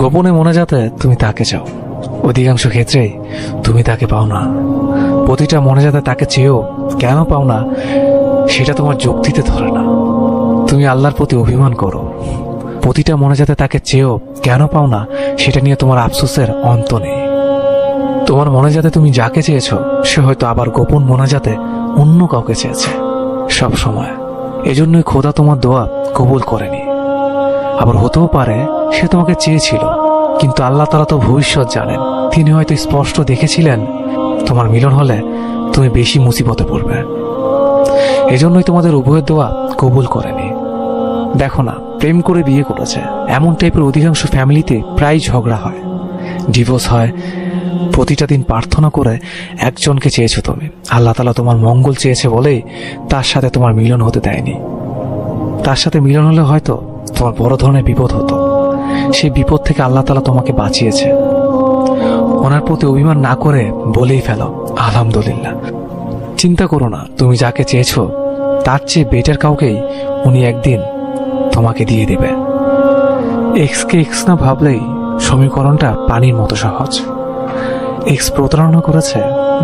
গোপনে মনে যাতে তুমি তাকে চাও, অধিকাংশ ক্ষেত্রেই তুমি তাকে পাও না। প্রতিটা মনে যাতে তাকে চেয়েও কেন পাও না সেটা তোমার যুক্তিতে ধরে না। তুমি আল্লাহর প্রতি অভিমান করো, প্রতিটা মনে যাতে তাকে চেয়েও কেন পাও না সেটা নিয়ে তোমার আফসোসের অন্ত নেই। তোমার মনে যাতে তুমি যাকে চেয়েছো সে হয়তো আবার গোপন মনে যাতে অন্য কাউকে চেয়েছে সব সময়। এজন্যই খোদা তোমার দোয়া কবুল করেনি। আবার হতেও পারে সে তোমাকে চেয়েছিল, কিন্তু আল্লাহ তাআলা তো ভবিষ্যৎ জানেন। তিনি হয়তো স্পষ্ট দেখেছিলেন তোমার মিলন হলে তুমি বেশি মুসিবতে পড়বে, এজন্যই তোমাদের উভয়ের দোয়া কবুল করেনি। দেখো না, প্রেম করে বিয়ে করেছে এমন টাইপের অধিকাংশ ফ্যামিলিতে প্রায় ঝগড়া হয়, ডিভোর্স হয়। প্রতিটা দিন প্রার্থনা করে একজনকে চেয়েছো তুমি, আল্লাহ তাআলা তোমার মঙ্গল চেয়েছে বলেই তার সাথে তোমার মিলন হতে দেয়নি। তার সাথে মিলন হলে হয়তো তোমার বড় ধরনের বিপদ হতো। সেই বিপদ থেকে আল্লাহ তাআলা তোমাকে বাঁচিয়েছে। ওনার প্রতি অভিমান না করে বলেই ফেলো আলহামদুলিল্লাহ। চিন্তা করো না, তুমি যাকে চেয়েছো তার চেয়ে বেটার কাউকেই উনি একদিন তোমাকে দিয়ে দেবে। এক্সকে এক্স না ভাবলেই সমীকরণটা পানির মতো সহজ। এক্স প্রতারণা করেছে,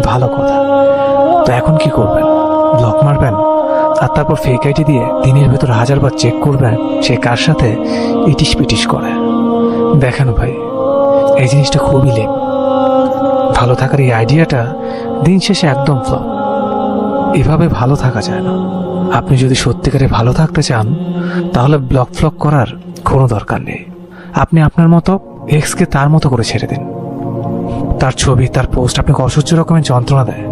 ভালো কথা, তো এখন কি করবেন? ব্লক মারবেন আর তারপর ফেক আইডি দিয়ে দিনের ভেতর 1000 বার চেক করবেন সে কার সাথে ইটিস পিটিস করে? দেখেন ভাই, এই জিনিসটা খুবই লেম। ভালো থাকার এই আইডিয়াটা দিন শেষে একদম ফ্লপ। এভাবে ভালো থাকা যায় না। আপনি যদি সত্যিকারে ভালো থাকতে চান তাহলে ব্লক ফ্লক করার কোনো দরকার নেই। আপনি আপনার মতো এক্সকে তার মতো করে ছেড়ে দিন। তার ছবি, তার পোস্ট আপনাকে অসহ্য রকমের যন্ত্রণা দেয়,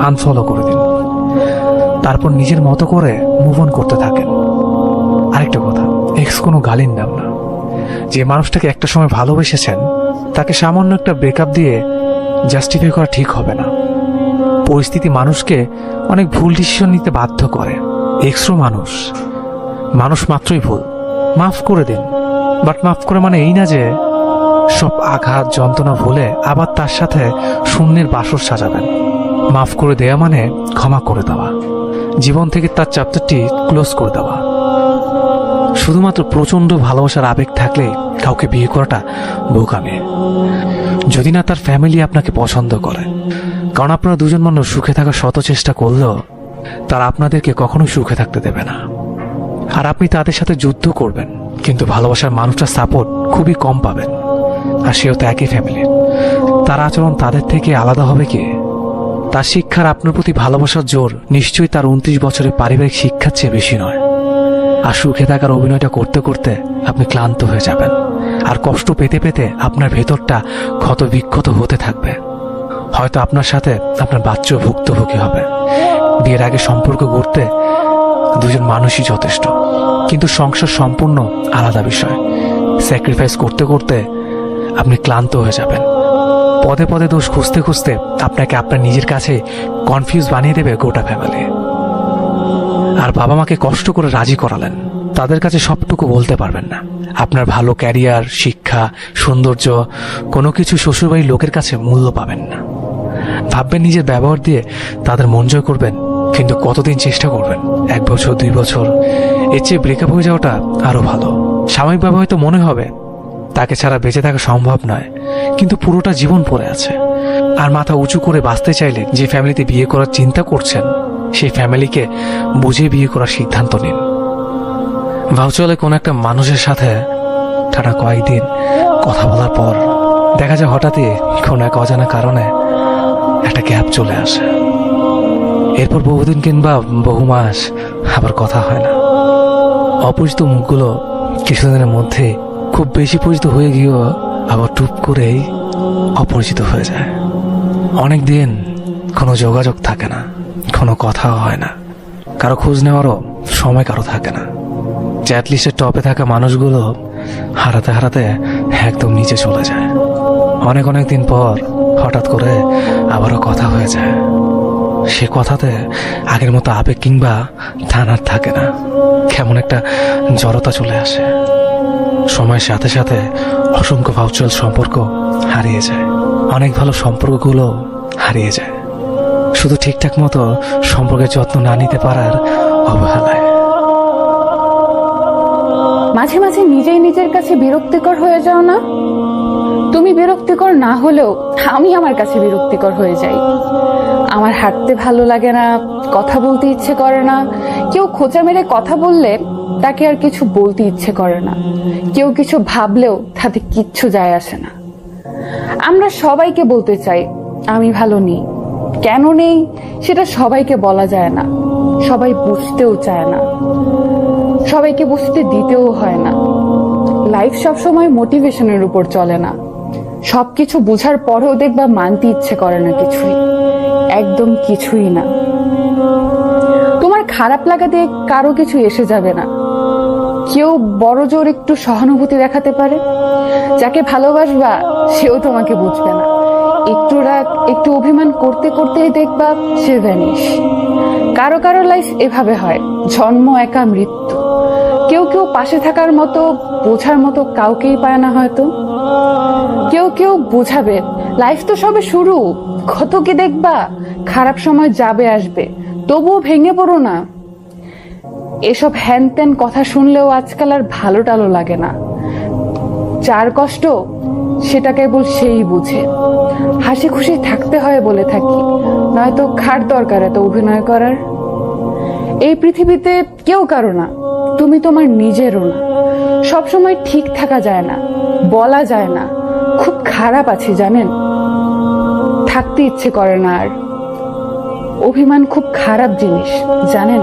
আনফলো করে দিন। তারপর নিজের মতো করে মুভ অন করতে থাকেন। আরেকটা কথা, এক্স কোনো গালির নাম না। যে মানুষটাকে একটা সময় ভালোবেসেছেন তাকে সামান্য একটা ব্রেকআপ দিয়ে জাস্টিফাই করা ঠিক হবে না। পরিস্থিতি মানুষকে অনেক ভুল ডিসিশন নিতে বাধ্য করে। এক্সও মানুষ, মানুষ মাত্রই ভুল। মাফ করে দিন, বাট মাফ করে মানে এই না যে সব আঘাত যন্ত্রণা ভুলে আবার তার সাথে শূন্যের বাসর সাজাবেন। মাফ করে দেয়া মানে ক্ষমা করে দেওয়া, জীবন থেকে তার চ্যাপ্টারটি ক্লোজ করে দেওয়া। শুধুমাত্র প্রচন্ড ভালোবাসার আবেগ থাকলে কাউকে বিয়ে করাটা বোকামি, যদি না তার ফ্যামিলি আপনাকে পছন্দ করে। কারণ আপনারা দুজন মানুষ সুখে থাকার শত চেষ্টা করলেও তারা আপনাদেরকে কখনোই সুখে থাকতে দেবে না। আর আপনি তাদের সাথে যুদ্ধ করবেন, কিন্তু ভালোবাসার মানুষটার সাপোর্ট খুবই কম পাবেন। আর সেও তো একই ফ্যামিলির। তার আচরণ তাদের থেকে আলাদা হবে কি? তার শিক্ষার আপনার প্রতি ভালোবাসার জোর নিশ্চয়ই তার 29 বছরের পারিবারিক শিক্ষার চেয়ে বেশি নয়। আর সুখে থাকার অভিনয়টা করতে করতে আপনি ক্লান্ত হয়ে যাবেন, আর কষ্ট পেতে পেতে আপনার ভেতরটা ক্ষত বিক্ষত হতে থাকবে। হয়তো আপনার সাথে আপনার বাচ্চাও ভুক্তভোগী হবে। বিয়ের আগে সম্পর্ক গড়তে দুজন মানুষই যথেষ্ট, কিন্তু সংসার সম্পূর্ণ আলাদা বিষয়। স্যাক্রিফাইস করতে করতে আপনি ক্লান্ত হয়ে যাবেন। পদে পদে দোষ খুঁজতে খুঁজতে আপনাকে আপনার নিজের কাছে কনফিউজ বানিয়ে দেবে গোটা ফ্যামিলি। আর বাবা মাকে কষ্ট করে রাজি করালেন, তাদের কাছে সবটুকু বলতে পারবেন না। আপনার ভালো ক্যারিয়ার, শিক্ষা, সৌন্দর্য কোনো কিছু শ্বশুরবাড়ির লোকের কাছে মূল্য পাবেন না। ভাববেন নিজের ব্যবহার দিয়ে তাদের মন জয় করবেন, কিন্তু কতদিন চেষ্টা করবেন? 1 বছর, 2 বছর? এর চেয়ে ব্রেকআপ হয়ে যাওয়াটা আরো ভালো। সাময়িকভাবে হয়তো মনে হবে তাকে ছাড়া বেঁচে থাকা সম্ভব নয়, কিন্তু পুরোটা জীবন পড়ে আছে। আর মাথা উঁচু করে বাঁচতে চাইলে যে ফ্যামিলিতে বিয়ে করার চিন্তা করছেন সেই ফ্যামিলিকে বুঝে বিয়ে করার সিদ্ধান্ত নিন। ভার্চুয়ালে কোনো একটা মানুষের সাথে টানা কয়েকদিন কথা বলার পর দেখা যায় হঠাৎই কোনো এক অজানা কারণে একটা গ্যাপ চলে আসে। এরপর বহুদিন কিংবা বহু মাস আবার কথা হয় না। অপরিচিত মুখগুলো কিছুদিনের মধ্যে খুব বেশি পরিচিত হয়ে গিয়েও আবার টুপ করেই অপরিচিত হয়ে যায়। অনেক দিন কোনো যোগাযোগ থাকে না, কোনো কথাও হয় না, কারো খোঁজ নেওয়ারও সময় কারো থাকে না। চ্যাট লিস্টের টপে থাকা মানুষগুলো হারাতে হারাতে একদম নিচে চলে যায়। অনেক অনেক দিন পর হঠাৎ করে আবারও কথা হয়ে যায়। সে কথাতে আগের মতো আবেগ কিংবা টানার থাকে না, কেমন একটা জড়তা চলে আসে। সময়ের সাথে সাথে অসংখ্য ভার্চুয়াল সম্পর্ক হারিয়ে যায়, অনেক ভালো সম্পর্কগুলো হারিয়ে যায়, শুধু ঠিকঠাক মতো সম্পর্কের যত্ন না নিতে পারার অবহেলায়। মাঝে মাঝে নিজেই নিজের কাছে বিরক্তিকর হয়ে যাও না? তুমি বিরক্তিকর না হলেও আমি আমার কাছে বিরক্তিকর হয়ে যাই। আমার হাঁটতে ভালো লাগে না, কথা বলতে ইচ্ছে করে না। কেউ খোঁচা মেরে কথা বললে তাকে আর কিছু বলতে ইচ্ছে করে না। কেউ কিছু ভাবলেও তাতে কিচ্ছু যায় আসে না। আমরা সবাইকে বলতে চাই আমি ভালো নেই। কেন নেই সেটা সবাইকে বলা যায় না, সবাই বুঝতেও চায় না, সবাইকে বুঝতে দিতেও হয় না। লাইফ সবসময় মোটিভেশনের উপর চলে না। সবকিছু বুঝার পরেও দেখবা মানতে ইচ্ছে করে না কিছুই, একদম কিছুই না। তোমার খারাপ লাগা দিয়ে কারো কিছু এসে যাবে না। কেউ বড় জোর একটু সহানুভূতি দেখাতে পারে, যাকে ভালোবাসবা সেও তোমাকে বুঝবে না। একটু রাগ, একটু অভিমান করতে করতেই দেখবা সে ভ্যানিশ। কারো কারো লাইফ এভাবে হয়, জন্ম একা, মৃত্যু। কেউ কেউ পাশে থাকার মতো, বোঝার মতো কাউকেই পায় না হয়তো। কেউ কেউ বুঝাবে লাইফ তো সবে শুরু, কত কি দেখবা, খারাপ সময় যাবে আসবে, তবুও ভেঙে পড়ো না। এসব হ্যান ত্যান কথা শুনলেও আজকাল আর ভালো টালো লাগে না। যার কষ্ট সেটা কেবল সেই বুঝে। হাসি খুশি থাকতে হয় বলে থাকি, নয়তো খাট দরকার এত অভিনয় করার। এই পৃথিবীতে কেউ কারো না, তুমি তোমার নিজেরও না। সবসময় ঠিক থাকা যায় না, বলা যায় না খুব খারাপ আছি জানেন, থাকতে ইচ্ছে করে না আর। অভিমান খুব খারাপ জিনিস জানেন।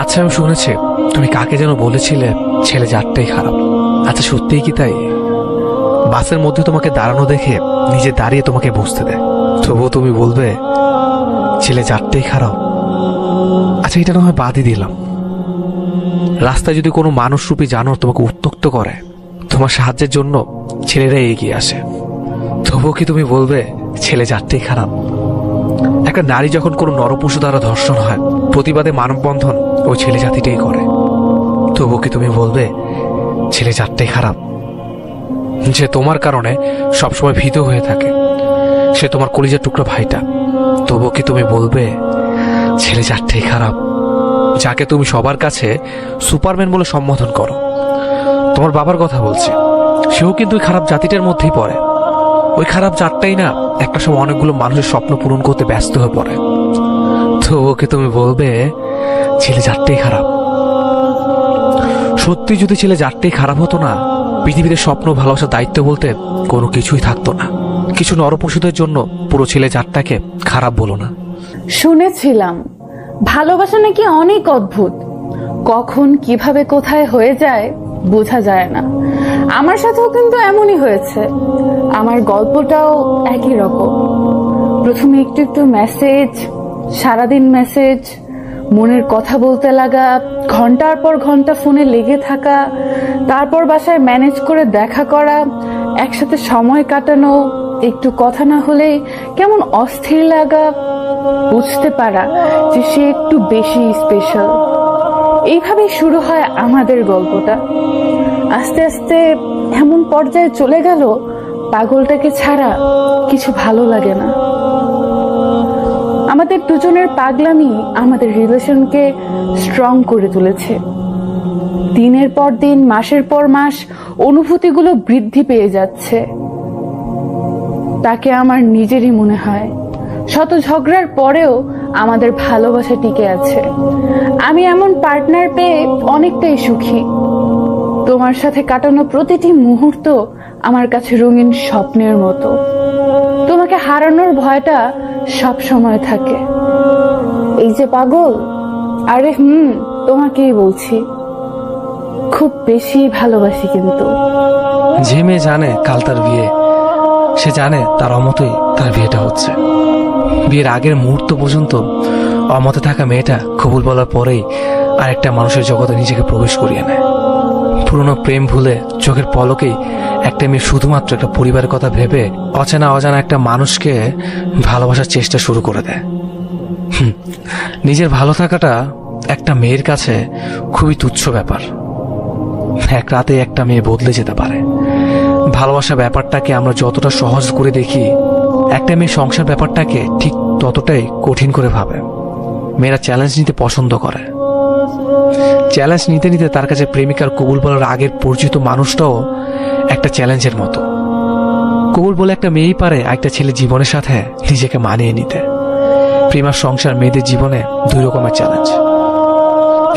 আচ্ছা, আমি শুনেছি তুমি কাকে যেন বলেছিলে ছেলে জাতটাই খারাপ। আচ্ছা, সত্যিই কি তাই? বাসের মধ্যে তোমাকে দাঁড়ানো দেখে নিজে দাঁড়িয়ে তোমাকে বসতে দেয়, তবুও তুমি বলবে ছেলে জাতটাই খারাপ? আচ্ছা, এটা না হয় বাদই দিলাম। রাস্তায় যদি কোনো মানুষরূপী জানোয়ার তোমাকে উত্ত্যক্ত করে, তোমার সাহায্যের জন্য ছেলেরা এগিয়ে আসে, তবুও কি তুমি বলবে ছেলে জাতটাই খারাপ? একটা নারী যখন কোনো নরপশু দ্বারা ধর্ষণ হয়, প্রতিবাদে মানববন্ধন ওই ছেলে জাতিটাই করে, তবুও কি তুমি বলবে ছেলে জাতটাই খারাপ? যে তোমার কারণে সবসময় ভীত হয়ে থাকে, সে তোমার কলিজার টুকরা ভাইটা, তবুও কি তুমি বলবে ছেলে জাতটাই খারাপ? যাকে তুমি সবার কাছে সুপারম্যান বলে সম্বোধন করো, তোমার বাবার কথা বলছে, সেও কিন্তু ওই খারাপ জাতিটার মধ্যেই পড়ে। ওই খারাপ জাতটাই না একটা সময় অনেকগুলো মানুষের স্বপ্ন পূরণ করতে ব্যস্ত হয়ে পড়ে, তো ওকে তুমি বলবে ছেলে জাতটাই খারাপ? সত্যি যদি ছেলে জাতটাই খারাপ হতো না, পৃথিবীতে স্বপ্ন, ভালোবাসার দায়িত্ব বলতে কোনো কিছুই থাকতো না। কিছু নরপশুদের জন্য পুরো ছেলে জাতটাকে খারাপ বলো না। শুনেছিলাম ভালোবাসা নাকি অনেক অদ্ভুত, কখন কিভাবে কোথায় হয়ে যায় বোঝা যায় না। আমার সাথেও কিন্তু এমনই হয়েছে। আমার গল্পটাও একই রকম। প্রথমে একটু একটু মেসেজ, সারাদিন মেসেজ, মনের কথা বলতে লাগা, ঘন্টার পর ঘন্টা ফোনে লেগে থাকা, তারপর বাসায় ম্যানেজ করে দেখা করা, একসাথে সময় কাটানো, একটু কথা না হলেই কেমন অস্থির লাগা, বুঝতে পারা যে সে একটু বেশি স্পেশাল। এইভাবেই শুরু হয় আমাদের গল্পটা। আস্তে আস্তে এমন পর্যায়ে চলে গেল, পাগলটাকে ছাড়া কিছু ভালো লাগে না। আমাদের দুজনের পাগলামি আমাদের রিলেশনকে স্ট্রং করে তুলেছে। দিনের পর দিন, মাসের পর মাস অনুভূতিগুলো বৃদ্ধি পেয়ে যাচ্ছে। তাকে আমার নিজেরই মনে হয়। শত ঝগড়ার পরেও আমাদের ভালোবাসা টিকে আছে। আমি এমন পার্টনার পেয়ে অনেকটাই সুখী। তোমার সাথে কাটানো প্রতিটি মুহূর্ত আমার কাছে রঙিন স্বপ্নের মতো। তোমাকে হারানোর ভয়টা সব সময় থাকে। এই যে পাগল, আরে তোমাকেই বলছি, খুব বেশি ভালোবাসি। কিন্তু যে মেয়ে জানে কাল তার বিয়ে, সে জানে তার অমতেই তার বিয়েটা হচ্ছে। বিয়ের আগের মুহূর্ত পর্যন্ত অমতে থাকা মেয়েটা কবুল বলার পরেই আরেকটা মানুষের জগতে নিজেকে প্রবেশ করিয়ে নেয়। পুরনো প্রেম ভুলে চোখের পলকেই একটা মেয়ে শুধুমাত্র একটা পরিবারের কথা ভেবে অচেনা অজানা একটা মানুষকে ভালোবাসার চেষ্টা শুরু করে দেয়। নিজের ভালো থাকাটা একটা মেয়ের কাছে খুবই তুচ্ছ ব্যাপার। এক রাতে একটা মেয়ে বদলে যেতে পারে। ভালোবাসা ব্যাপারটাকে আমরা যতটা সহজ করে দেখি, একটা মেয়ে সংসার ব্যাপারটাকে ঠিক ততটাই কঠিন করে ভাবে। মেয়েরা চ্যালেঞ্জ নিতে পছন্দ করে, চ্যালেঞ্জ নিতে নিতে তার কাছে প্রেমিকার কবুল বলার আগের পরিচিত মানুষটাও একটা চ্যালেঞ্জের মতো। কবুল বলে একটা মেয়েই পারে একটা ছেলে জীবনের সাথে নিজেকে মানিয়ে নিতে। প্রেমার সংসার মেয়েদের জীবনে দুই রকমের চ্যালেঞ্জ।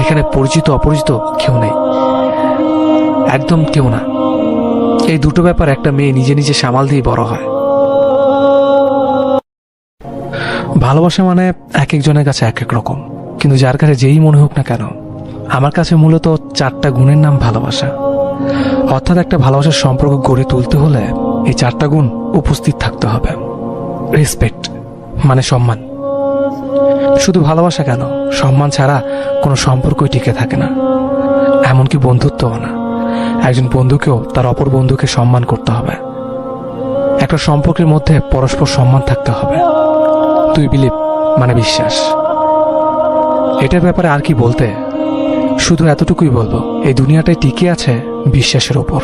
এখানে পরিচিত অপরিচিত কেউ নেই, একদম কেউ না। এই দুটো ব্যাপার একটা মেয়ে নিজে নিজে সামাল দিয়ে বড় হয়। ভালোবাসা মানে এক একজনের কাছে এক এক রকম, কিন্তু যার কাছে যেই মনে হোক না কেন, আমার কাছে মূলত 4টা গুণের নাম ভালোবাসা। অর্থাৎ একটা ভালোবাসার সম্পর্ক গড়ে তুলতে হলে এই 4টা গুণ উপস্থিত থাকতে হবে। রেসপেক্ট মানে সম্মান। শুধু ভালোবাসা কেন, সম্মান ছাড়া কোনো সম্পর্কই টিকে থাকে না, এমনকি বন্ধুত্বও না। একজন বন্ধুকেও তার অপর বন্ধুকে সম্মান করতে হবে। একটা সম্পর্কের মধ্যে পরস্পর সম্মান থাকতে হবে। তুই বিলিভ মানে বিশ্বাস। এটার ব্যাপারে আর কি বলতে, শুধু এতটুকুই বলবো, এই দুনিয়াটাই টিকে আছে বিশ্বাসের ওপর।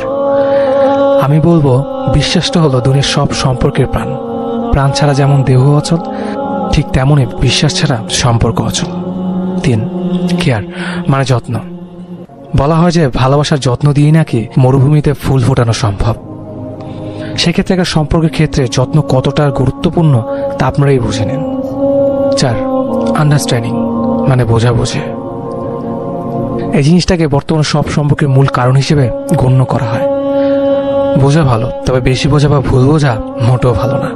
আমি বলবো বিশ্বাসটা হলো দুনিয়ার সব সম্পর্কের প্রাণ। প্রাণ ছাড়া যেমন দেহ অচল, ঠিক তেমনই বিশ্বাস ছাড়া সম্পর্ক অচল। 3 কেয়ার মানে যত্ন। বলা হয় যে ভালোবাসার যত্ন দিয়েই নাকি মরুভূমিতে ফুল ফোটানো সম্ভব। সেক্ষেত্রে একটা সম্পর্কের ক্ষেত্রে যত্ন কতটা গুরুত্বপূর্ণ তা আপনারাই বুঝে নেন। 4 আন্ডারস্ট্যান্ডিং মানে বোঝাবুঝি। এই জিনিসটাকে বর্তমানে সব সম্পর্কের মূল কারণ হিসেবে গণ্য করা হয়। বোঝা ভালো, তবে বেশি বোঝা বা ভুল বোঝা মোটেও ভালো না।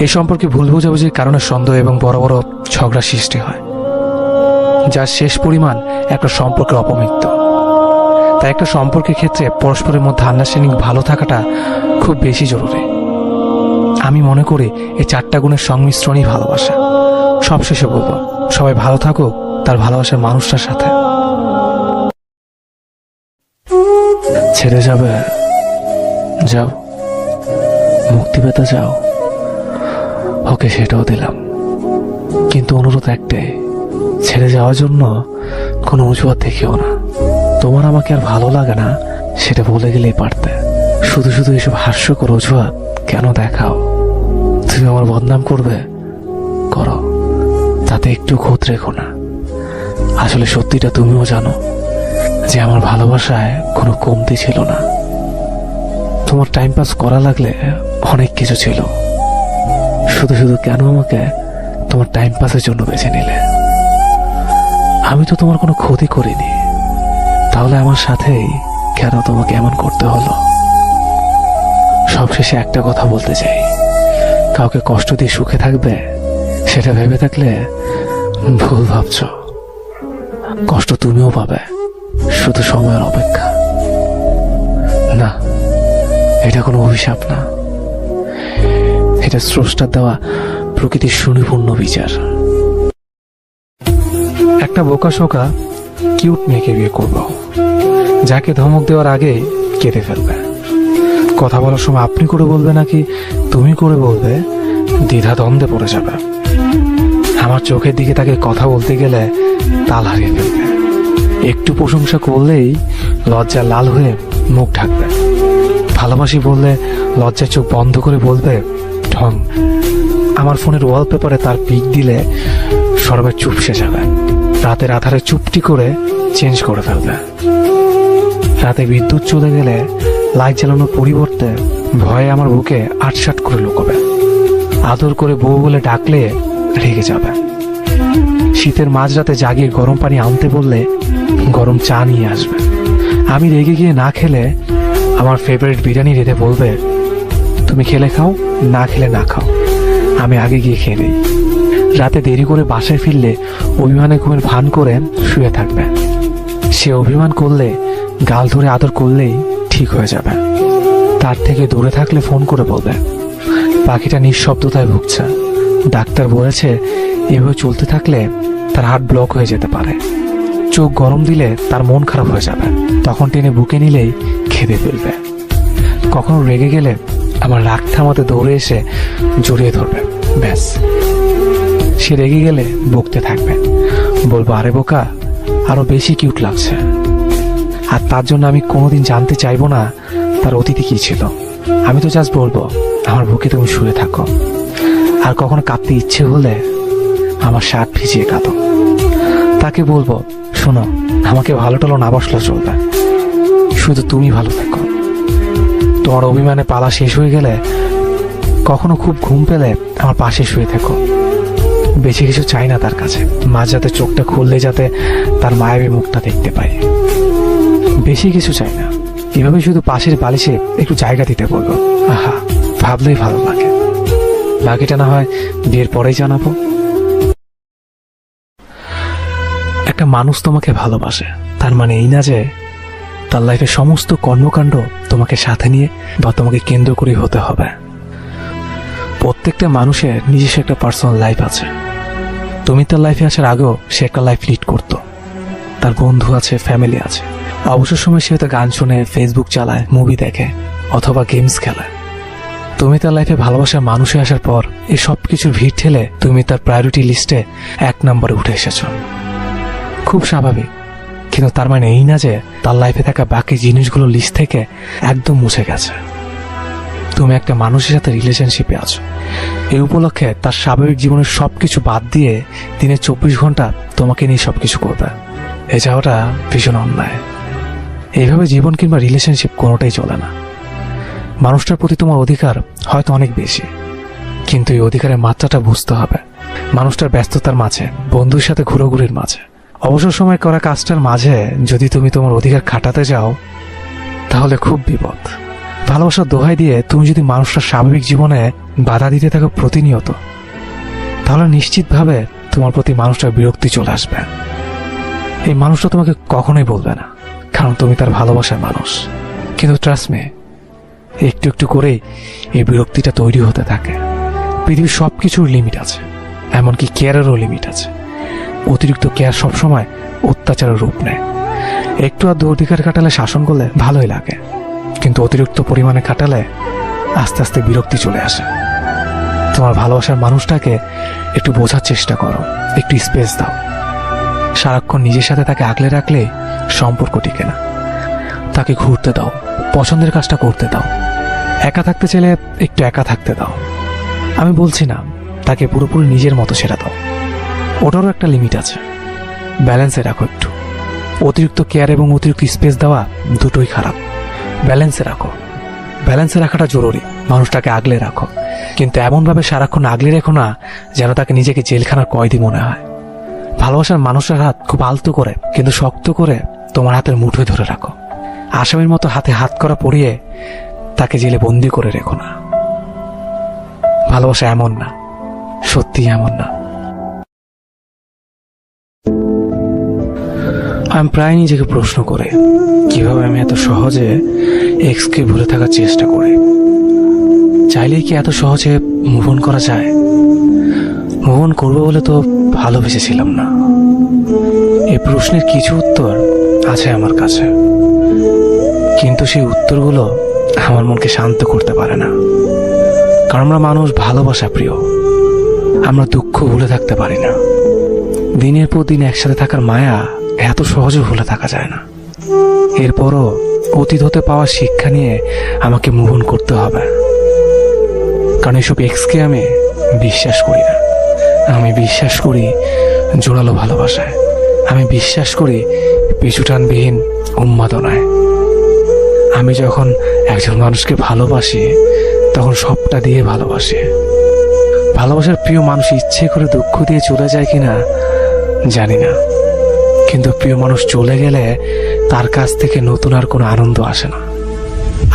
এই সম্পর্কে ভুল বোঝাবুঝির কারণে সন্দেহ এবং বড় বড় ঝগড়া সৃষ্টি হয়, যার শেষ পরিমাণ একটা সম্পর্কের অপমৃত্যু। তাই একটা সম্পর্কের ক্ষেত্রে পরস্পরের মধ্যে আন্ডারস্ট্যান্ডিং ভালো থাকাটা খুব বেশি জরুরি। আমি মনে করি এই 4টা গুণের সংমিশ্রণই ভালোবাসা। সবশেষে বলবো, সবাই ভালো থাকুক তার ভালোবাসার মানুষটার সাথে। ছেড়ে যাবে, যাও। মুক্তি পেতে যাও, ওকে সেটাও দিলাম। কিন্তু অনুরোধ একটাই, ছেড়ে যাওয়ার জন্য কোনো অজুহাত দেখিও না। তোমার আমাকে আর ভালো লাগে না সেটা বলে গেলেই পারতে। শুধু শুধু এসব হাস্যকর অজুহাত কেন দেখাও? তুমি আমার বদনাম করবে, করো, তাতে একটু খোঁজ রেখো না। আসলে সত্যিটা তুমিও জানো যে আমার ভালোবাসায় কোনো কমতি ছিল না। তোমার টাইম পাস করা লাগলে অনেক কিছু ছিল, শুধু শুধু কেন আমাকে তোমার টাইম পাসের জন্য বেছে নিলে? আমি তো তোমার কোনো ক্ষতি করিনি, তাহলে আমার সাথেই কেন তোমাকে এমন করতে হলো? সবশেষে একটা কথা বলতে চাই, কাউকে কষ্ট দিয়ে সুখে থাকবে সেটা ভেবে থাকলে ভুল ভাবছ। কষ্ট তুমিও পাবে, শুধু সময়ের অপেক্ষা। না, এটা কোনো অভিশাপ না, এটা স্রষ্টার দেওয়া প্রকৃতির সুনিপুণ্য বিচার। একটা বোকাশোকা কিউট মেয়েকে বিয়ে করব, যাকে ধমক দেওয়ার আগে কেঁদে ফেলবে। কথা বলার সময় আপনি করে বলবে নাকি তুমি করে বলবে, দ্বিধা দ্বন্দ্বে পড়ে যাবে। আমার চোখের দিকে তাকে কথা বলতে গেলে তাল হারিয়ে ফেলবে। একটু প্রশংসা করলেই লজ্জা লাল হয়ে মুখ ঢাকবে। ভালোবাসি বললে লজ্জার চোখ বন্ধ করে বলবে ঢং। আমার ফোনের ওয়ালপেপারে তার পিক দিলে সর্বে চুপসে যাবে। রাতের আধারে চুপটি করে চেঞ্জ করে ফেলবে। রাতে বিদ্যুৎ চলে গেলে লাইট জ্বালানোর পরিবর্তে ভয়ে আমার বুকে আটসাট করে লুকোবে। আদর করে বউ বলে ডাকলে রেগে যাবে। শীতের মাঝরাতে জাগিয়ে গরম পানি আনতে বললে গরম চা নিয়ে আসবে। আমি রেগে গিয়ে না খেলে আমার ফেভারিট বিরিয়ানি রেঁধে বলবে তুমি খেলে খাও, না খেলে না খাও, আমি আগে গিয়ে খেয়ে নেই। রাতে দেরি করে বাসায় ফিরলে অভিমানে ঘুমের ভান করে শুয়ে থাকবে। সে অভিমান করলে গাল ধরে আদর করলেই ঠিক হয়ে যাবে। তার থেকে দূরে থাকলে ফোন করে বলবে পাখিটা নিঃশব্দতায় ভুগছে, ডাক্তার বলেছে এভাবে চলতে থাকলে তার হার্ট ব্লক হয়ে যেতে পারে। চোখ গরম দিলে তার মন খারাপ হয়ে যাবে, তখন টেনে বুকে নিলেই খেদে ফেলবে। কখনো রেগে গেলে আমার রাগ থামাতে দৌড়ে এসে জড়িয়ে ধরবে। ব্যাস, সে রেগে গেলে বকতে থাকবে, বলবো আরে বোকা আরো বেশি কিউট লাগছে। আর তার জন্য আমি কোনোদিন জানতে চাইবো না তার অতীতে কি ছিল। আমি তো জাস্ট বলবো আমার বুকে তুমি শুয়ে থাকো। আর কখনো কাঁদতে ইচ্ছে হলে আমার শার্ট ভিজিয়ে কাঁদো। তাকে বলবো শোনো, আমাকে ভালো টালো না বাসলেও চলবে, শুধু তুমি ভালো থেকো। তোমার অভিমানে পালা শেষ হয়ে গেলে কখনো খুব ঘুম পেলে আমার পাশে শুয়ে থেকো। বেশি কিছু চাই না তার কাছে, মা যাতে চোখটা খুললে যাতে তার মায়াবী মুখটা দেখতে পাই। বেশি কিছু চাই না, এভাবে শুধু পাশের বালিশে একটু জায়গা দিতে বলবো। আহা, ভাবলেই ভালো লাগে। বাকিটা না হয় বিয়ের পরেই জানাবো। একটা মানুষ তোমাকে ভালোবাসে, তার মানে এই না যে তার লাইফের সমস্ত কর্মকাণ্ড তোমাকে সাথে নিয়ে বা তোমাকে কেন্দ্র করে হতে হবে। প্রত্যেকটা মানুষের নিজস্ব একটা পার্সোনাল লাইফ আছে। তুমি তার লাইফে আসার আগেও সে একটা লাইফ লিড করতো। তার বন্ধু আছে, ফ্যামিলি আছে। অবসর সময় সে হয়তো গান শুনে, ফেসবুক চালায়, মুভি দেখে অথবা গেমস খেলে। তুমি তার লাইফে ভালোবাসার মানুষে আসার পর এই সব কিছুর ভিড় ঠেলে তুমি তার প্রায়োরিটি লিস্টে 1 নম্বরে উঠে এসেছো। খুব স্বাভাবিক, কিন্তু তার মানে এই না যে তার লাইফে থাকা বাকি জিনিসগুলো লিস্ট থেকে একদম মুছে গেছে। তুমি একটা মানুষের সাথে রিলেশনশিপে আছো, এই উপলক্ষে তার স্বাভাবিক জীবনের সবকিছু বাদ দিয়ে দিনে 24 ঘন্টা তোমাকে নিয়ে সবকিছু করবে। এ যাওয়াটা ভীষণ অন্যায়। এইভাবে জীবন কিংবা রিলেশনশিপ কোনোটাই চলে না। মানুষটার প্রতি তোমার অধিকার হয়তো অনেক বেশি, কিন্তু এই অধিকারের মাত্রাটা বুঝতে হবে। মানুষটার ব্যস্ততার মাঝে, বন্ধুর সাথে ঘোরাঘুরির মাঝে, অবসর সময় করা কাজটার মাঝে যদি তুমি তোমার অধিকার খাটাতে যাও তাহলে খুব বিপদ। ভালোবাসার দোহাই দিয়ে তুমি যদি মানুষটার স্বাভাবিক জীবনে বাধা দিতে থাকো প্রতিনিয়ত, তাহলে নিশ্চিতভাবে তোমার প্রতি মানুষটার বিরক্তি চলে আসবে। এই মানুষটা তোমাকে কখনোই বলবে না, কারণ তুমি তার ভালোবাসার মানুষ। কিন্তু ট্রাস্ট মি, একটু একটু করেই এই বিরক্তিটা তৈরি হতে থাকে। পৃথিবীর সব কিছুর লিমিট আছে, এমনকি কেয়ারেরও লিমিট আছে। অতিরিক্ত কেয়ার সবসময় অত্যাচারের রূপ নেয়। একটু আধটু অধিকার খাটালে, শাসন করলে ভালোই লাগে, কিন্তু অতিরিক্ত পরিমাণে খাটালে আস্তে আস্তে বিরক্তি চলে আসে। তোমার ভালোবাসার মানুষটাকে একটু বোঝার চেষ্টা করো, একটু স্পেস দাও। সারাক্ষণ নিজের সাথে তাকে আগলে রাখলে সম্পর্ক টিকে না। তাকে ঘুরতে দাও, পছন্দের কাজটা করতে দাও। একা থাকতে চাইলে একটু একা থাকতে দাও। আমি বলছি না তাকে পুরোপুরি নিজের মতো ছেড়ে দাও, ওটারও একটা লিমিট আছে। ব্যালেন্সে রাখো একটু। অতিরিক্ত কেয়ার এবং অতিরিক্ত স্পেস দেওয়া দুটোই খারাপ। ব্যালেন্সে রাখো। ব্যালেন্সে রাখাটা জরুরি। মানুষটাকে আগলে রাখো, কিন্তু এমনভাবে সারাক্ষণ আগলে রেখো না যেন তাকে নিজেকে জেলখানার কয়েদি মনে হয়। ভালোবাসার মানুষের হাত খুব আলতো করে কিন্তু শক্ত করে তোমার হাতের মুঠোয় ধরে রাখো। আসামির মতো হাতে হাত করা পরিয়ে তাকে জেলে বন্দি করে রেখো না। ভালোবাসা এমন না, সত্যি এমন না। আমি প্রায় নিজেকে প্রশ্ন করি, কিভাবে আমি এত সহজে এক্সকে ভুলে থাকার চেষ্টা করি। চাইলেই কি এত সহজে মুভ অন করা যায়? মুভ অন করবো বলে তো ভালোবেসেছিলাম না। এই প্রশ্নের কিছু উত্তর আছে আমার কাছে, কিন্তু সেই উত্তরগুলো আমার মনকে শান্ত করতে পারে না। কারণ আমরা মানুষ ভালোবাসা প্রিয়, আমরা দুঃখ ভুলে থাকতে পারি না। দিনের পর দিন একসাথে থাকার মায়া এত সহজে ভুলে থাকা যায় না। এরপরও অতীত হতে পাওয়া শিক্ষা নিয়ে আমাকে মুভ অন করতে হবে। কারণ এসব এক্সকে আমি বিশ্বাস করি না। আমি বিশ্বাস করি জোরালো ভালোবাসায়। আমি বিশ্বাস করি পিছুটানবিহীন উন্মাদনায়। আমি যখন একজন মানুষকে ভালোবাসি তখন সবটা দিয়ে ভালোবাসি। ভালোবাসার প্রিয় মানুষ ইচ্ছে করে দুঃখ দিয়ে চলে যায় কিনা জানি না, কিন্তু প্রিয় মানুষ চলে গেলে তার কাছ থেকে নতুন আর কোনো আনন্দ আসে না।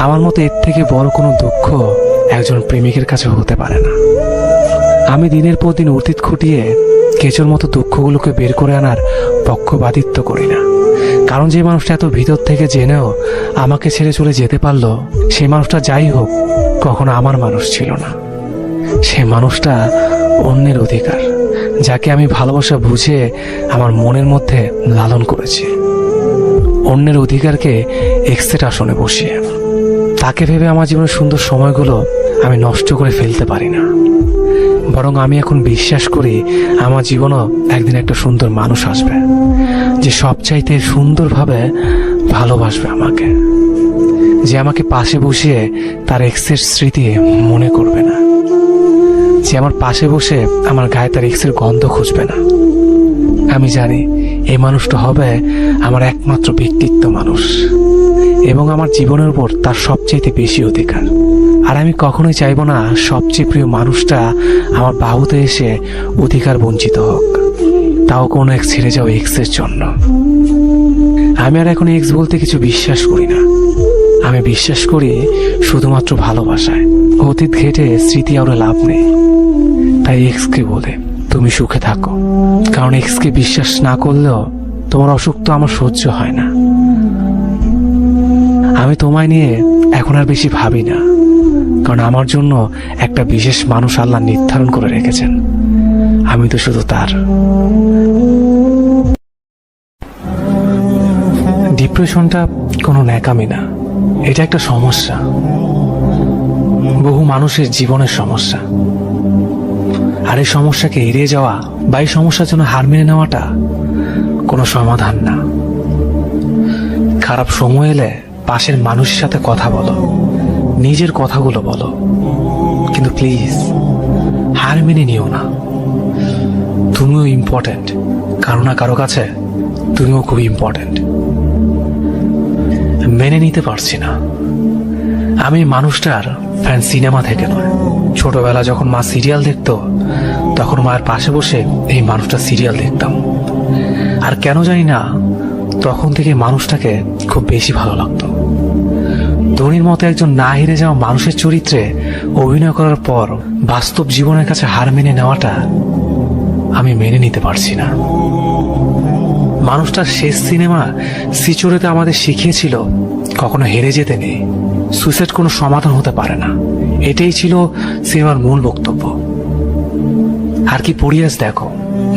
আমার মতে এর থেকে বড় কোনো দুঃখ একজন প্রেমিকের কাছে হতে পারে না। আমি দিনের পর দিন অতীত খুঁটিয়ে কেঁচোর মতো দুঃখগুলোকে বের করে আনার পক্ষপাতিত্ব করি না। কারণ যে মানুষটা এত ভিতর থেকে জেনেও আমাকে ছেড়ে চলে যেতে পারলো, সেই মানুষটা যাই হোক কখনো আমার মানুষ ছিল না। সে মানুষটা অন্যের অধিকার, যাকে আমি ভালোবাসা বুঝে আমার মনের মধ্যে লালন করেছি। অন্যের অধিকারকে এক্সেট আসনে বসিয়ে তাকে ভেবে আমার জীবনের সুন্দর সময়গুলো আমি নষ্ট করে ফেলতে পারি না। বরং আমি এখন বিশ্বাস করি আমার জীবনও একদিন একটা সুন্দর মানুষ আসবে, যে সবচাইতে সুন্দরভাবে ভালোবাসবে আমাকে, যে আমাকে পাশে বসিয়ে তার এক্সের স্মৃতি মনে করবে না, যে আমার পাশে বসে আমার গায়ে তার এক্সের গন্ধ খুঁজবে না। আমি জানি এই মানুষটা হবে আমার একমাত্র ব্যক্তিত্ব মানুষ, এবং আমার জীবনের উপর তার সবচেয়ে বেশি অধিকার। আর আমি কখনোই চাইবো না সবচেয়ে প্রিয় মানুষটা আমার বাহুতে এসে অধিকার বঞ্চিত হোক, তাও কোনো এক্স ছেড়ে যাও এক্সের জন্য। আমি আর এখন এক্স বলতে কিছু বিশ্বাস করি না। আমি বিশ্বাস করি শুধুমাত্র ভালোবাসায়। অতীত ঘেটে স্মৃতি আর লাভ নেই। তাই এক্সকে বলে তুমি সুখে থাকো, কারণ এক্সকে বিশ্বাস না করলেও তোমার অসুখ তো আমার সহ্য হয় না। আমি তোমায় নিয়ে এখন আর বেশি ভাবি না, কারণ আমার জন্য একটা বিশেষ মানুষ আল্লাহ নির্ধারণ করে রেখেছেন। আমি তো শুধু তার। ডিপ্রেশনটা কোনো ন্যাকামি না, এটা একটা সমস্যা, বহু মানুষের জীবনের সমস্যা। আর এই সমস্যাকে এড়িয়ে যাওয়া বা এই সমস্যার জন্য হার মেনে নেওয়াটা কোনো সমাধান না। খারাপ সময় এলে পাশের মানুষের সাথে কথা বলো, নিজের কথাগুলো বলো, কিন্তু প্লিজ হার মেনে নিও না। তুমিও ইম্পর্টেন্ট, কারো না কারো কাছে তুমিও খুব ইম্পর্টেন্ট। মেনে নিতে পারছি না আমি মানুষটার ফ্যান সিনেমা থেকে নয়। ছোটবেলা যখন মা সিরিয়াল দেখতো তখন মায়ের পাশে বসে এই মানুষটা সিরিয়াল দেখতাম, আর কেন জানি না তখন থেকে মানুষটাকে খুব বেশি ভালো লাগতো। ধোনির মতো একজন না হেরে যাওয়া মানুষের চরিত্রে অভিনয় করার পর বাস্তব জীবনের কাছে হার মেনে নেওয়াটা আমি মেনে নিতে পারছি না। মানুষটার শেষ সিনেমা সিচুরেতে আমাদের শিখিয়েছিল কখনো হেরে যেতে নেই, সুইসাইড কোনো সমাধান হতে পারে না। এটাই ছিল সিনেমার মূল বক্তব্য। আর কি পরিয়াস দেখো,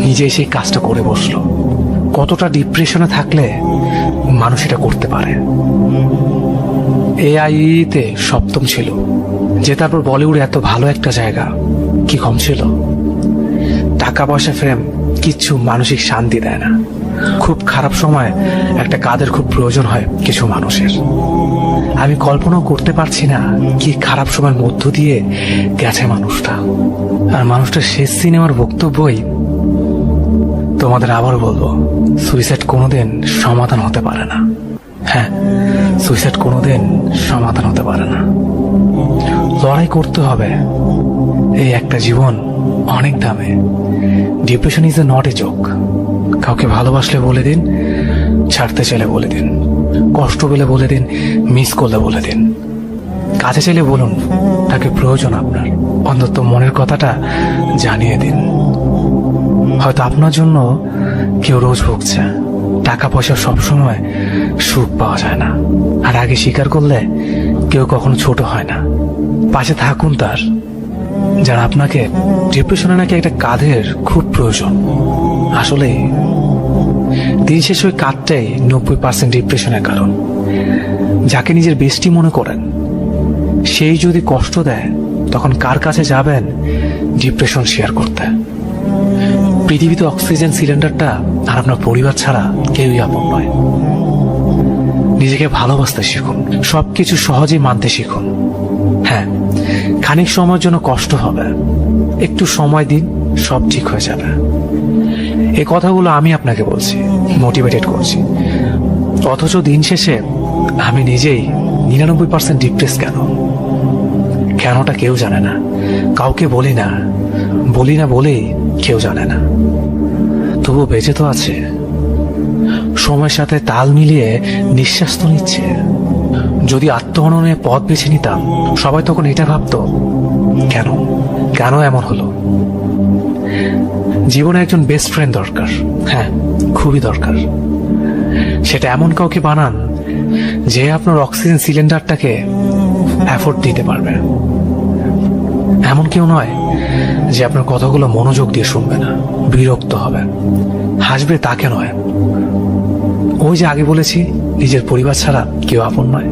নিজেই সেই কাজটা করে বসলো। কতটা ডিপ্রেশনে থাকলে মানুষ এটা করতে পারে। এআইতে সপ্তম ছিল, যে তারপর বলিউডে এত ভালো একটা জায়গা কি কম ছিল? টাকা পয়সা ফ্রেম কিচ্ছু মানসিক শান্তি দেয় না। খুব খারাপ সময় একটা কাঁধের খুব প্রয়োজন হয় কিছু মানুষের। আমি কল্পনাও করতে পারছি না কি খারাপ সময়ের মধ্য দিয়ে গেছে মানুষটা। আর মানুষটার শেষ সিনেমার বক্তব্যই তোমাদের আবার বলবো, সুইসাইড কোনোদিন সমাধান হতে পারে না। হ্যাঁ, সুইসাইড কোনোদিন সমাধান হতে পারে না। লড়াই করতে হবে। এই একটা জীবন অনেক দামে। Depression is a not a joke. কাউকে ভালোবাসলে বলে দিন, ছাড়তে চাইলে বলে দিন, কষ্ট পেলে বলে দিন, মিস করলে বলে দিন, কাছে চাইলে বলুন তাকে প্রয়োজন আপনার। অন্তত মনের কথাটা জানিয়ে দিন। হয়তো আপনার জন্য কেউ রোজ ভুগছে। টাকা পয়সা সবসময় সুখ পাওয়া যায় না, আর আগে স্বীকার করলে কেউ কখনো ছোট হয় না। পাশে থাকুন তার, যারা আপনাকে। ডিপ্রেশনে নাকি একটা কাঁধের খুব প্রয়োজন। আসলে দিন শেষ ওই কাঁধটাই 90% ডিপ্রেশনের কারণ। যাকে নিজের বেস্টি মনে করেন সেই যদি কষ্ট দেয়, তখন কার কাছে যাবেন ডিপ্রেশন শেয়ার করতে? পৃথিবীতে অক্সিজেন সিলিন্ডারটা আর আপনার পরিবার ছাড়া কেউই আপন নয়। নিজেকে ভালোবাসতে শিখুন, সবকিছু সহজেই মানতে শিখুন। হ্যাঁ, খানিক সময়ের জন্য কষ্ট হবে, একটু সময় দিন, সব ঠিক হয়ে যাবে। এই কথাগুলো আমি আপনাকে বলছি, মোটিভেটেড করছি। অথচ দিন শেষে আমি নিজেই 99% ডিপ্রেস। কেনটা কেউ জানে না, কাউকে বলি না বলেই কেউ জানে না। তবু বেঁচে তো আছে, সময়ের সাথে তাল মিলিয়ে নিঃশ্বাস তো নিচ্ছে। যদি আত্মহননের পথ বেছে নিতাম, সবাই তখন এটা ভাবতো কেন এমন হলো। জীবনে একজন বেস্ট ফ্রেন্ড দরকার। হ্যাঁ, খুবই দরকার। সেটা এমন কাউকে বানান যে আপনার অক্সিজেন সিলিন্ডারটাকে এফোর্ড দিতে পারবে। এমন কেউ নয় যে আপনার কথাগুলো মনোযোগ দিয়ে শুনবে না, বিরক্ত হবে, হাসবে তাকে নয়। ওই যে আগে বলেছি, নিজের পরিবার ছাড়া কেউ আপন নয়।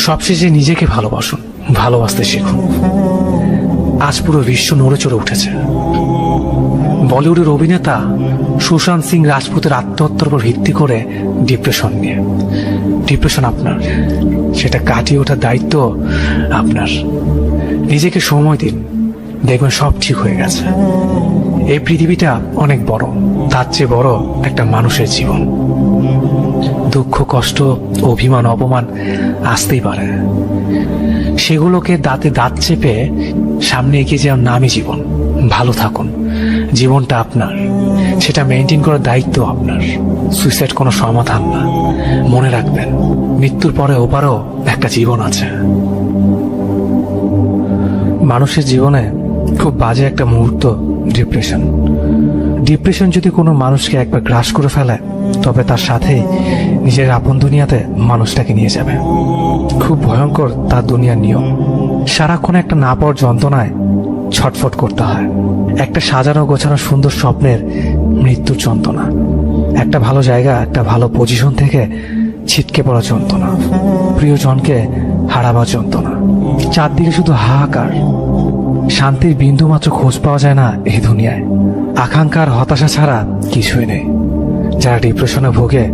সবশেষে নিজেকে ভালোবাসুন, ভালোবাসতে শিখুন। আজ পুরো বিশ্ব নড়ে চড়ে উঠেছে। বলিউডের অভিনেতা সুশান্ত সিং রাজপুতের আত্মহত্যার উপর ভিত্তি করে ডিপ্রেশন নিয়ে। ডিপ্রেশন আপনার, সেটা কাটিয়ে ওঠার দায়িত্ব আপনার। নিজেকে সময় দিন, দেখবেন সব ঠিক হয়ে গেছে। এই পৃথিবীটা অনেক বড়, তার চেয়ে বড় একটা মানুষের জীবন। দুঃখ, কষ্ট, অভিমান, অপমান আসতেই পারে, সেগুলোকে দাঁতে দাঁত চেপে সামনে এগিয়ে যাওয়ার নামই জীবন। ভালো থাকুন, জীবনটা আপনার, সেটা মেনটেন করার দায়িত্ব আপনার। সুইসাইড কোনো সমাধান না। মনে রাখবেন, মৃত্যুর পরে ওপারেও একটা জীবন আছে। মানুষের জীবনে খুব বাজে একটা মুহূর্ত ডিপ্রেশন। ডিপ্রেশন যদি কোনো মানুষকে একবার গ্রাস করে ফেলে, তবে তার সাথেই নিজের আপন দুনিয়াতে মানুষটাকে নিয়ে যাবে। খুব ভয়ঙ্কর তার দুনিয়ার নিয়ম। সারাক্ষণ একটা না পাওয়ার যন্ত্রণায় ছটফট করতে হয়। একটা সাজানো গোছানো সুন্দর স্বপ্নের মৃত্যুর যন্ত্রণা। একটা ভালো জায়গা, একটা ভালো পজিশন থেকে ছিটকে পড়া যন্ত্রণা। প্রিয়জনকে হারাবার যন্ত্রণা। চারদিকে শুধু হাহাকার। শান্তির বিন্দু মাত্র খোঁজ পাওয়া যায় না এই দুনিয়ায়। আকাঙ্ক্ষার হতাশা ছাড়া কিছুই নেই। যারা ডিপ্রেশনে ভোগে,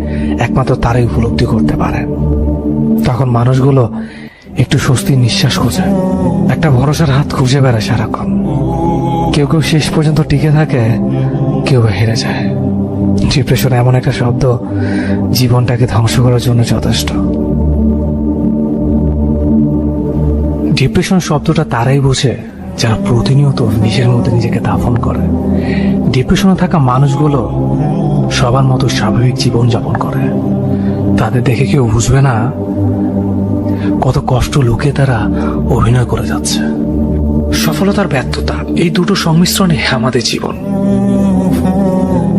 একমাত্র তারাই উপলব্ধি করতে পারে। তখন মানুষগুলো একটু স্বস্তির নিঃশ্বাস খোঁজে, একটা ভরসার হাত খুঁজে বেড়ায় সারাক্ষণ। কেউ কেউ শেষ পর্যন্ত টিকে থাকে, কেউ বা হেরে যায়। ডিপ্রেশন এমন একটা শব্দ, জীবনটাকে ধ্বংস করার জন্য যথেষ্ট। ডিপ্রেশন শব্দটা তারাই বোঝে যারা প্রতিনিয়ত নিজের মধ্যে নিজেকে দাফন করে। ডিপ্রেশনে থাকা মানুষগুলো সবার মতো স্বাভাবিক জীবন যাপন করে। তাদের দেখে কেউ বুঝবে না কত কষ্ট লুকিয়ে তারা অভিনয় করে যাচ্ছে। সফলতার ব্যর্থতা, এই দুটো সংমিশ্রণে আমাদের জীবন।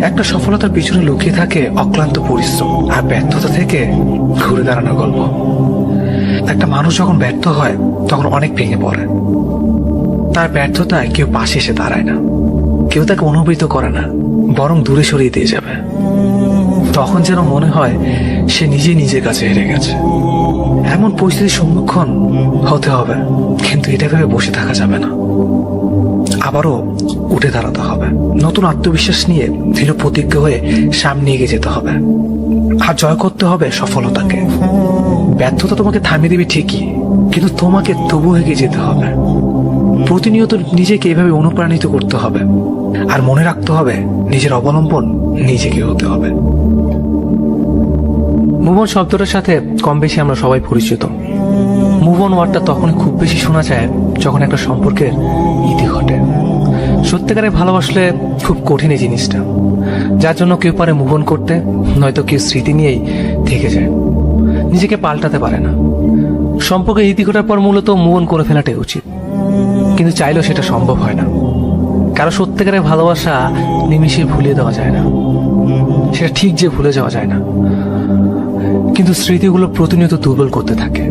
একটা সফলতার পিছনে লুকিয়ে থাকে অক্লান্ত পরিশ্রম, আর ব্যর্থতা থেকে ঘুরে দাঁড়ানোর গল্প। একটা মানুষ যখন ব্যর্থ হয়, তখন অনেক ভেঙে পড়ে। তার ব্যর্থতায় কেউ পাশে এসে দাঁড়ায় না, কেউ তাকে অনুভূত করে না, বরং দূরে সরিয়ে দিয়ে যাবে। তখন যেন মনে হয় সে নিজেই নিজের কাছে হেরে গেছে। এমন পরিস্থিতির সম্মুখীন হতে হবে, কিন্তু এটা ভেবে বসে থাকা যাবে না। আবারও উঠে দাঁড়াতে হবে, নতুন আত্মবিশ্বাস নিয়ে দৃঢ় প্রতিজ্ঞ হয়ে সামনে এগিয়ে যেতে হবে। আর জয় করতে হবে সফলতাকে। ব্যর্থতা তোমাকে থামিয়ে দিবে ঠিকই, কিন্তু তোমাকে তবু এগিয়ে যেতে হবে। প্রতিনিয়ত নিজেকে এভাবে অনুপ্রাণিত করতে হবে, আর মনে রাখতে হবে নিজের অবলম্বন নিজেকে হতে হবে। মুভ অন শব্দটার সাথে কম বেশি আমরা সবাই পরিচিত। মুভ অন ওয়ার্ডটা তখনই খুব বেশি শোনা যায় যখন একটা সম্পর্কের ইতি ঘটে। সত্যিকারে ভালোবাসলে খুব কঠিন এই জিনিসটা, যার জন্য কেউ পারে মুভ অন করতে, নয়তো কেউ স্মৃতি নিয়েই থেকে যায়, নিজেকে পাল্টাতে পারে না। সম্পর্কের ইতি ঘটার পর মূলত মুভ অন করে ফেলাটাই উচিত, কিন্তু চাইলেও সেটা সম্ভব হয় না। কারো সত্যিকারের ভালোবাসা নিমিষে ভুলিয়ে দেওয়া যায় না, সেটা ঠিক যে ভুলে যাওয়া যায় না, কিন্তু স্মৃতিগুলো প্রতিনিয়ত দুর্বল করতে থাকে।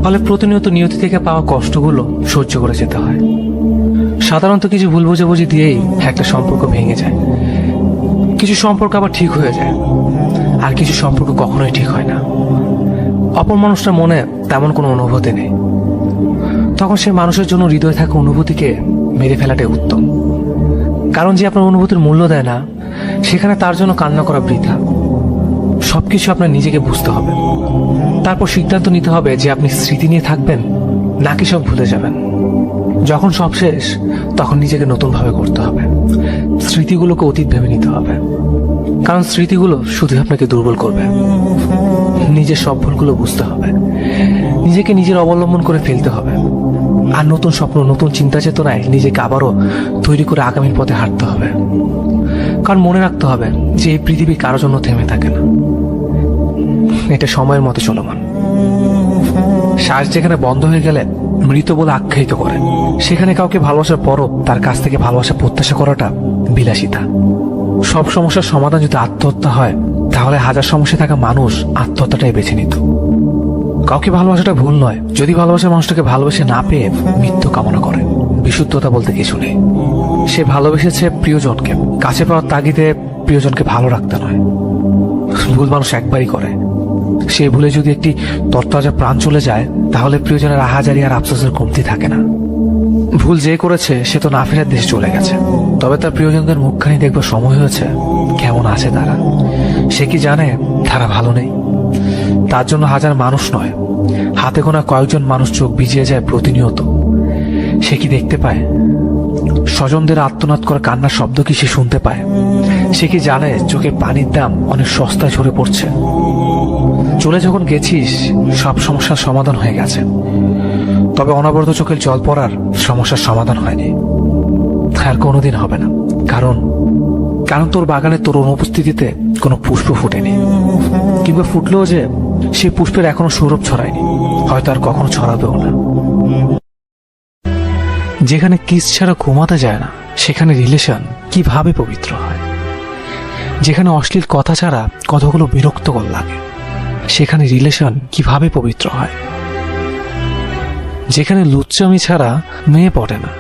ফলে প্রতিনিয়ত নিয়তি থেকে পাওয়া কষ্টগুলো সহ্য করে যেতে হয়। সাধারণত কিছু ভুল বোঝাবুঝি দিয়েই একটা সম্পর্ক ভেঙে যায়। কিছু সম্পর্ক আবার ঠিক হয়ে যায়, আর কিছু সম্পর্ক কখনোই ঠিক হয় না। অপর মানুষটার মনে তেমন কোনো অনুভূতি নেই, তখন সে মানুষের জন্য হৃদয়ে থাকা অনুভূতিকে মেরে ফেলাটাই উত্তম। কারণ যে আপনার অনুভূতির মূল্য দেয় না, সেখানে তার জন্য কান্না করা বৃথা। সবকিছু আপনার নিজেকে বুঝতে হবে, তারপর সিদ্ধান্ত নিতে হবে যে আপনি স্মৃতি নিয়ে থাকবেন নাকি সব ভুলে যাবেন। যখন সব শেষ, তখন নিজেকে নতুনভাবে করতে হবে। স্মৃতিগুলোকে অতীত ভেবে নিতে হবে, কারণ স্মৃতিগুলো শুধু আপনাকে দুর্বল করবে। নিজের সব ভুলগুলো বুঝতে হবে, নিজেকে নিজের অবলম্বন করে ফেলতে হবে, আর নতুন স্বপ্ন, নতুন চিন্তা চেতনায় নিজেকে আবারও তৈরি করে আগামীর পথে হাঁটতে হবে। কারণ মনে রাখতে হবে যে এই পৃথিবী কারোর জন্য থেমে থাকে না, এটা সময়ের মতো চলমান। শ্বাস যেখানে বন্ধ হয়ে গেলে মৃত বলে আখ্যায়িত করে, সেখানে কাউকে ভালোবাসার পরও তার কাছ থেকে ভালোবাসা প্রত্যাশা করাটা বিলাসিতা। সব সমস্যার সমাধান যদি আত্মহত্যা হয়, তাহলে হাজার সমস্যা থাকা মানুষ আত্মহত্যাটাই বেছে নিত। কাউকে ভালোবাসাটা ভুল নয়, যদি ভালোবাসার মানুষটাকে ভালোবেসে না পেয়ে মৃত্যু কামনা করে। বিশুদ্ধতা বলতে কিছু নেই। সে ভালোবেসেছে প্রিয়জনকে, কাছে পাওয়ার তাগিদে প্রিয়জনকে ভালো রাখতে নয়। ভুল মানুষ একবারই করে, সে ভুলে যদি একটি তরতাজা প্রাণ চলে যায়, তাহলে প্রিয়জনের আহাজারি আর আফসোসের কমতি থাকে না। ভুল যে করেছে সে তো না ফেরার দেশে চলে গেছে, তবে তার প্রিয়জনদের মুখখানি দেখবার সময় হয়েছে কেমন আছে তারা। সে কি জানে তারা ভালো নেই? তার জন্য হাজার মানুষ নয়, হাতে গোনা কয়েকজন মানুষ চোখ ভিজিয়ে যায় প্রতিনিয়ত। সে কি দেখতে পায় স্বজনদের আর্তনাদ করা কান্নার শব্দ কি সে শুনতে পায়? সে কি জানে চোখের পানির দাম অনেক সস্তায় ঝরে পড়ছে? চলে যখন গেছিস সব সমস্যার সমাধান হয়ে গেছে, তবে অনবরত চোখের জল পড়ার সমস্যার সমাধান হয়নি, আর কোনোদিন হবে না। কারণ কারণ তোর বাগানে তোর অনুপস্থিতিতে কোনো পুষ্প ফুটেনি, কিংবা ফুটলেও যে সেই পুষ্পের এখনো সৌরভ ছড়ায়নি, হয়তো আর কখনো ছড়াবেও না। যেখানে কিস ছাড়া ঘুমাতে যায় না, সেখানে রিলেশন কিভাবে পবিত্র হয়? যেখানে অশ্লীল কথা ছাড়া কথাগুলো বিরক্তকর লাগে, সেখানে রিলেশন কিভাবে পবিত্র হয়? যেখানে লুচ্চামি ছাড়া মেয়ে পড়ে না,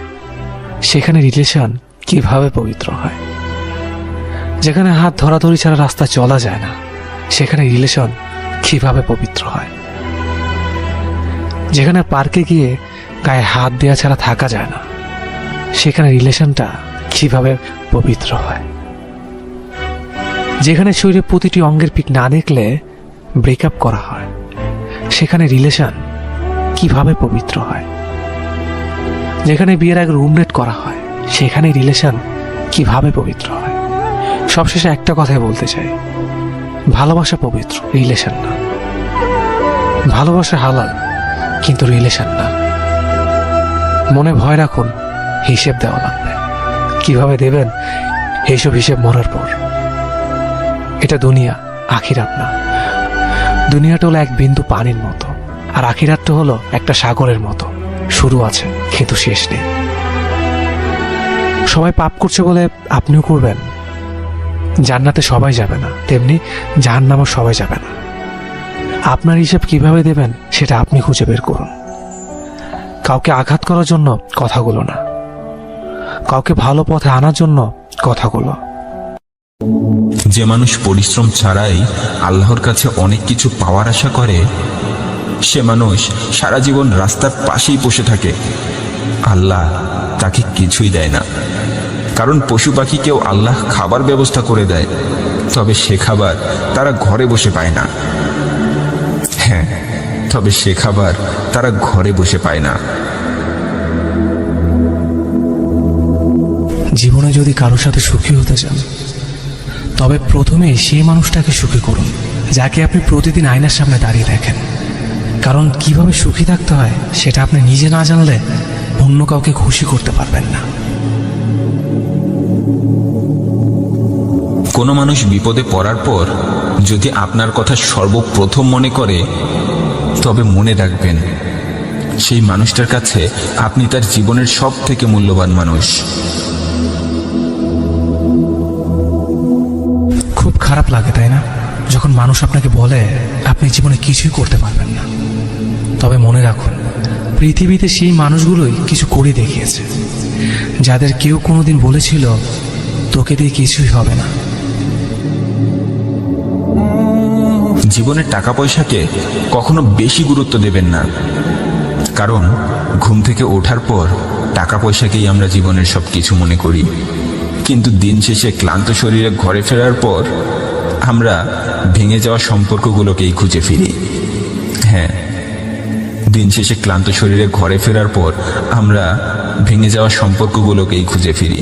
সেখানে রিলেশন কিভাবে পবিত্র হয়? যেখানে হাত ধরাধরি ছাড়া রাস্তা চলা যায় না, সেখানে রিলেশন কিভাবে পবিত্র হয়? যেখানে পার্কে গিয়ে গায়ে হাত দেওয়া ছাড়া থাকা যায় না, সেখানে রিলেশনটা কিভাবে পবিত্র হয়? যেখানে শরীরের প্রতিটি অঙ্গের পিক না দেখলে ব্রেকআপ করা হয়, সেখানে রিলেশন কিভাবে পবিত্র হয়? যেখানে বিয়ের আগে রুমমেট করা হয়, সেখানে রিলেশন কিভাবে পবিত্র হয়? সবশেষে একটা কথাই বলতে চাই, ভালোবাসা পবিত্র, রিলেশন না। ভালোবাসা হালাল, কিন্তু রিলেশন না। মনে ভয় রাখুন, হিসেব দেওয়া লাগবে। কিভাবে দেবেন এইসব হিসেব মরার পর। এটা দুনিয়া, আখিরাত না। দুনিয়াটা হলো এক বিন্দু পানির মতো, আর আখিরাতটা হলো একটা সাগরের মতো, শুরু আছে কিন্তু শেষ নেই। সবাই পাপ করছে বলে আপনিও করবেন? জান্নাতে সবাই যাবে না, তেমনি জাহান্নামও সবাই যাবে না। আপনার হিসেব কিভাবে দেবেন সেটা আপনি খুঁজে বের করুন। কাউকে আঘাত করার জন্য কথাগুলো না, কাউকে ভালো পথে আনার জন্য কথাগুলো। যে মানুষ পরিশ্রম ছাড়াই আল্লাহর কাছে অনেক কিছু পাওয়ার আশা করে, সে মানুষ সারা জীবন রাস্তার পাশেই বসে থাকে, আল্লাহ তাকে কিছুই দেয় না। কারণ পশু পাখিকেও আল্লাহ খাবার ব্যবস্থা করে দেয়, তবে সে খাবার তারা ঘরে বসে পায় না। হ্যাঁ, তবে সে খাবার তারা ঘরে বসে পায় না। জীবনে যদি কারোর সাথে সুখী হতে চান, তবে প্রথমে সেই মানুষটাকে সুখী করুন যাকে আপনি প্রতিদিন আয়নার সামনে দাঁড়িয়ে দেখেন। কারণ কিভাবে সুখী থাকতে হয় সেটা আপনি নিজে না জানলে অন্য কাউকে খুশি করতে পারবেন না। কোনো মানুষ বিপদে পড়ার পর যদি আপনার কথা সর্বপ্রথম মনে করে, তবে মনে রাখবেন সেই মানুষটার কাছে আপনি তার জীবনের সব থেকে মূল্যবান মানুষ। খুব খারাপ লাগে, তাই না, যখন মানুষ আপনাকে বলে আপনি জীবনে কিছুই করতে পারবেন না। তবে মনে রাখুন, পৃথিবীতে সেই মানুষগুলোই কিছু করে দেখিয়েছে, যাদের কেউ কোনোদিন বলেছিল তোকে দিয়ে কিছুই হবে না। জীবনের টাকা পয়সাকে কখনো বেশি গুরুত্ব দেবেন না, কারণ ঘুম থেকে ওঠার পর টাকা পয়সাকেই আমরা জীবনের সব কিছু মনে করি, কিন্তু দিন শেষে ক্লান্ত শরীরে ঘরে ফেরার পর আমরা ভেঙে যাওয়া সম্পর্কগুলোকেই খুঁজে ফিরি। হ্যাঁ, দিন শেষে ক্লান্ত শরীরে ঘরে ফেরার পর আমরা ভেঙে যাওয়া সম্পর্কগুলোকেই খুঁজে ফিরি।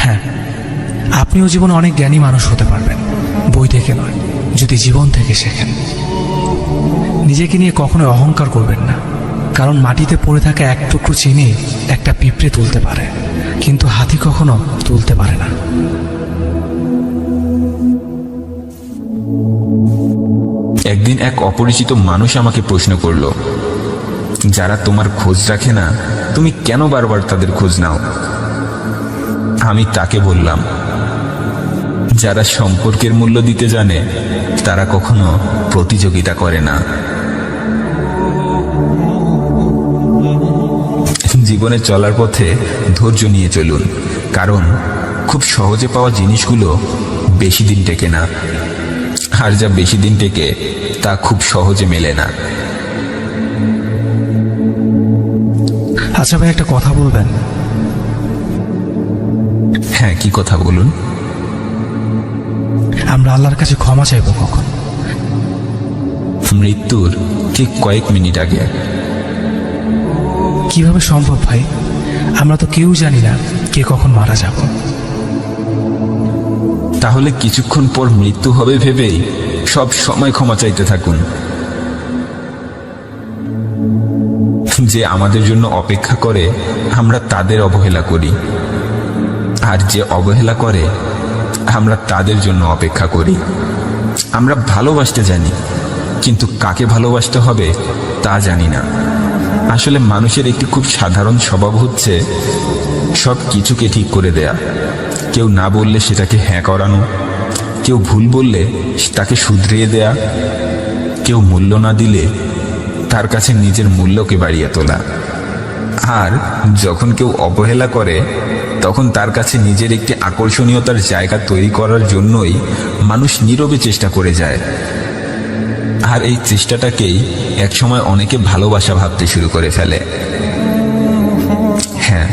হ্যাঁ, আপনিও জীবনে অনেক জ্ঞানী মানুষ হতে পারবেন, বই থেকে নয়, যদি জীবন থেকে শেখেন। নিজেকে নিয়ে কখনো অহংকার করবেন না, কারণ মাটিতে পড়ে থাকা এক টুকরো চিনি একটা পিঁপড়ে তুলতে পারে, কিন্তু হাতি কখনো তুলতে পারে না। একদিন এক অপরিচিত মানুষ আমাকে প্রশ্ন করল, যারা তোমার খোঁজ রাখে না, তুমি কেন বারবার তাদের খোঁজ নাও? আমি তাকে বললাম, যারা সম্পর্কের মূল্য দিতে জানে তারা কখনো প্রতিযোগিতা করে না। জীবনে চলার পথে ধৈর্য নিয়ে চলুন, কারণ খুব সহজে পাওয়া জিনিসগুলো বেশি দিন টেকে না, আর যা বেশি দিন টেকে তা খুব সহজে মেলে না। আচ্ছা ভাই, একটা কথা বলবেন? হ্যাঁ, কি কথা বলুন? আমরা আল্লাহর কাছে ক্ষমা চাইব কখন? মৃত্যুর ঠিক কয়েক মিনিট আগে। কিভাবে সম্ভব ভাই? আমরা তো কেউ জানি না কে কখন মারা যাব। তাহলে কিছুক্ষণ পর মৃত্যু হবে ভেবেই সব সময় ক্ষমা চাইতে থাকুন। যে আমাদের জন্য অপেক্ষা করে আমরা তাদের অবহেলা করি, আর যে অবহেলা করে আমরা তাদের জন্য অপেক্ষা করি। আমরা ভালোবাসতে জানি, কিন্তু কাকে ভালোবাসতে হবে তা জানি না। আসলে মানুষের একটি খুব সাধারণ স্বভাব হচ্ছে সব কিছুকে ঠিক করে দেয়া। কেউ না বললে সেটাকে হ্যাঁ করানো, কেউ ভুল বললে তাকে শুধরিয়ে দেয়া, কেউ মূল্য না দিলে তার কাছে নিজের মূল্যকে বাড়িয়ে তোলা। আর যখন কেউ অবহেলা করে তখন তার কাছে নিজের একটি আকর্ষণীয়তার জায়গা তৈরি করার জন্যই মানুষ নীরবে চেষ্টা করে যায়। আর এই চেষ্টাটাকেই একসময় অনেকে ভালোবাসা ভাবতে শুরু করে ফেলে। হ্যাঁ,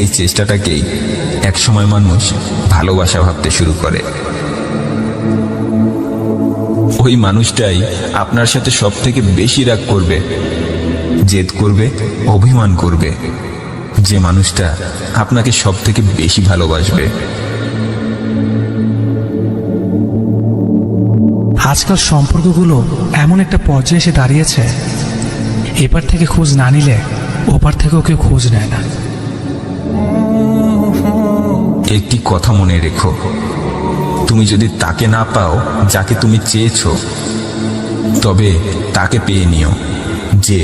এই চেষ্টাটাকেই একসময় মানুষ ভালোবাসা ভাবতে শুরু করে। ওই মানুষটাই আপনার সাথে সব থেকে বেশি রাগ করবে, জেদ করবে, অভিমান করবে, যে মানুষটা আপনাকে সব থেকে বেশি ভালোবাসবে। আজকাল সম্পর্কগুলো এমন একটা পর্যায়ে এসে দাঁড়িয়েছে, এপার থেকে খোঁজ না নিলে ওপার থেকেও কেউ খোঁজ নেয় না। একটি কথা মনে রেখো, তুমি যদি তাকে না পাও যাকে তুমি চেয়েছো, তবে তাকে পেয়ে নিও যে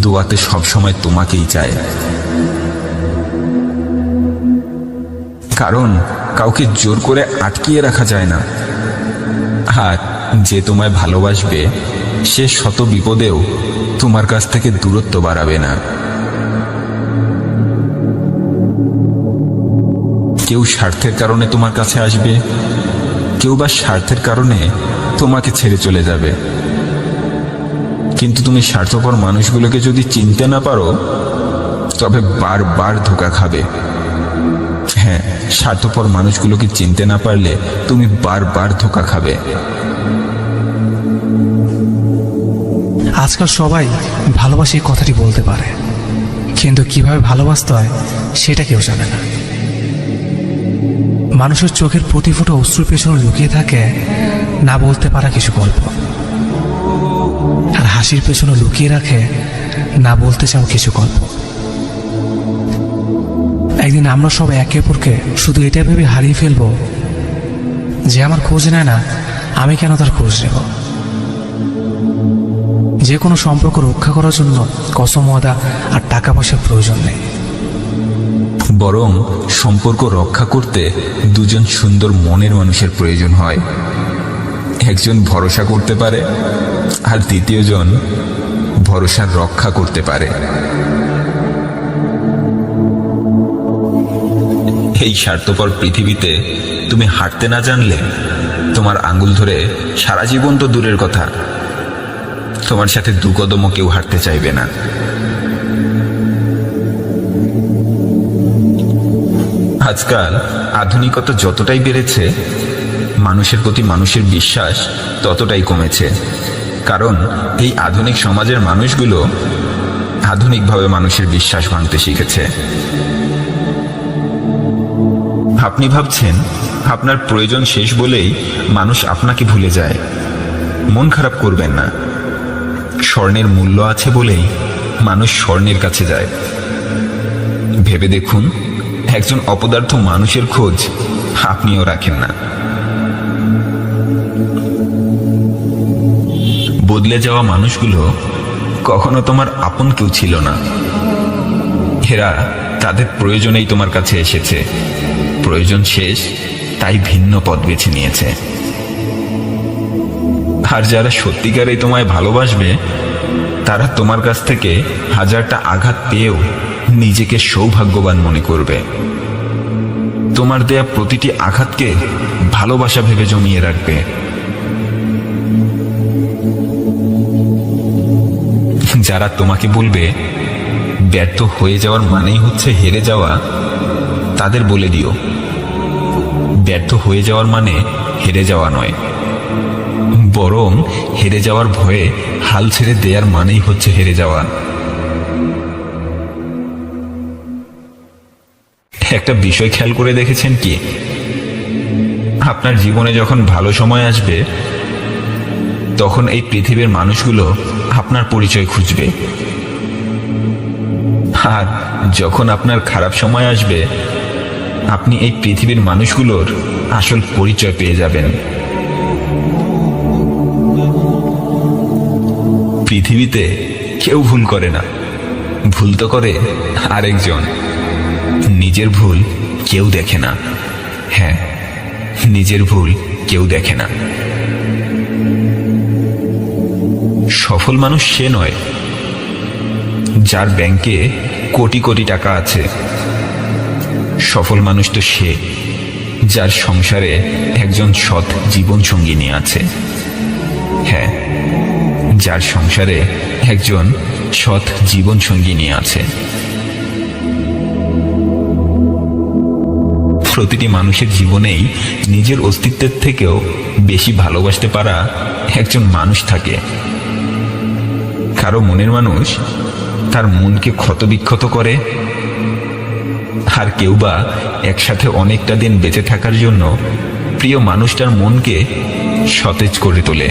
দোয়াতে সবসময় তোমাকেই চায়। কারণ কাউকে জোর করে আটকিয়ে রাখা যায় না, আর যে তোমায় ভালোবাসবে সে শত বিপদেও তোমার কাছ থেকে দূরত্ব বাড়াবে না। কেউ স্বার্থের কারণে তোমার কাছে আসবে, কেউ বা স্বার্থের কারণে তোমাকে ছেড়ে চলে যাবে। কিন্তু তুমি স্বার্থপর মানুষগুলোকে যদি চিনতে না পারো তবে বারবার ধোঁকা খাবে। হ্যাঁ, স্বার্থপর মানুষগুলোকে চিনতে না পারলে তুমি বারবার ধোঁকা খাবে। আজকাল সবাই ভালোবাসে এই কথাটি বলতে পারে, কিন্তু কিভাবে ভালোবাসতে হয় সেটা কেউ জানে না। মানুষের চোখের প্রতি ফোঁটা অশ্রুর পেছনে লুকিয়ে থাকে না বলতে পারা কিছু গল্প, আর হাসির পেছনে লুকিয়ে রাখে না বলতে চাও কিছু গল্প। একদিন আমরা সব একে অপরকে শুধু এটা ভেবে হারিয়ে ফেলবো যে আমার খোঁজ নেয় না, আমি কেন তার খোঁজ নেব। যে কোনো সম্পর্ক রক্ষা করার জন্য কসম ওয়াদা আর টাকা পয়সার প্রয়োজন নেই, বরং সম্পর্ক রক্ষা করতে দুজন সুন্দর মনের মানুষের প্রয়োজন হয়। একজন ভরসা করতে পারে আর দ্বিতীয়জন ভরসার রক্ষা করতে পারে। এই স্বার্থপর পৃথিবীতে তুমি হাঁটতে না জানলে তোমার আঙ্গুল ধরে সারা জীবন তো দূরের কথা, তোমার সাথে দু কদমও কেউ হাঁটতে চাইবে না। আজকাল আধুনিকতা যতটাই বেড়েছে, মানুষের প্রতি মানুষের বিশ্বাস ততটাই কমেছে। কারণ এই আধুনিক সমাজের মানুষগুলো আধুনিকভাবে মানুষের বিশ্বাস ভাঙতে শিখেছে। আপনি ভাবছেন আপনার প্রয়োজন শেষ বলেই মানুষ আপনাকে ভুলে যায়। মন খারাপ করবেন না, স্বর্ণের মূল্য আছে বলেই মানুষ স্বর্ণের কাছে যায়। ভেবে দেখুন, একজন অপদার্থ মানুষের খোঁজ আপনিও রাখেন না। বদলে যাওয়া মানুষগুলো কখনো তোমার আপন কেউ ছিল না। এরা তাদের প্রয়োজনেই তোমার কাছে এসেছে, প্রয়োজন শেষ তাই ভিন্ন পথ বেছে নিয়েছে। আর যারা সত্যিকারেই তোমায় ভালোবাসবে তারা তোমার কাছ থেকে হাজারটা আঘাত পেয়েও নিজেকে সৌভাগ্যবান মনে করবে। তোমার দেয়া প্রতিটি আঘাতকে ভালোবাসা ভেবে জমিয়ে রাখবে। যারা তোমাকে বলবে ব্যর্থ হয়ে যাওয়ার মানেই হচ্ছে হেরে যাওয়া, তাদের বলে দিও ব্যর্থ হয়ে যাওয়ার মানে হেরে যাওয়া নয়, বরং হেরে যাওয়ার ভয়ে হাল ছেড়ে দেওয়ার মানেই হচ্ছে হেরে যাওয়া। একটা বিষয় খেয়াল করে দেখেছেন কি, আপনার জীবনে যখন ভালো সময় আসবে তখন এই পৃথিবীর মানুষগুলো আপনার পরিচয় খুঁজবে, আর যখন আপনার খারাপ সময় আসবে আপনি এই পৃথিবীর মানুষগুলোর আসল পরিচয় পেয়ে যাবেন। পৃথিবীতে কেউ ভুল করে না, ভুল তো করে আরেকজন। নিজের ভুল কেউ দেখে না। হ্যাঁ, নিজের ভুল কেউ দেখে না। সফল মানুষ সে নয় যার ব্যাংকে কোটি কোটি টাকা আছে। সফল মানুষ তো সে যার সংসারে একজন সৎ জীবন সঙ্গিনী আছে। হ্যাঁ, যার সংসারে একজন সৎ জীবন সঙ্গিনী আছে। প্রতিটি মানুষের জীবনেই নিজের অস্তিত্বের থেকেও বেশি ভালোবাসতে পারা একজন মানুষ থাকে। কারো মনের মানুষ তার মনকে ক্ষতবিক্ষত করে, আর কেউ বা একসাথে অনেকটা দিন বেঁচে থাকার জন্য প্রিয় মানুষটার মনকে সতেজ করে তোলে।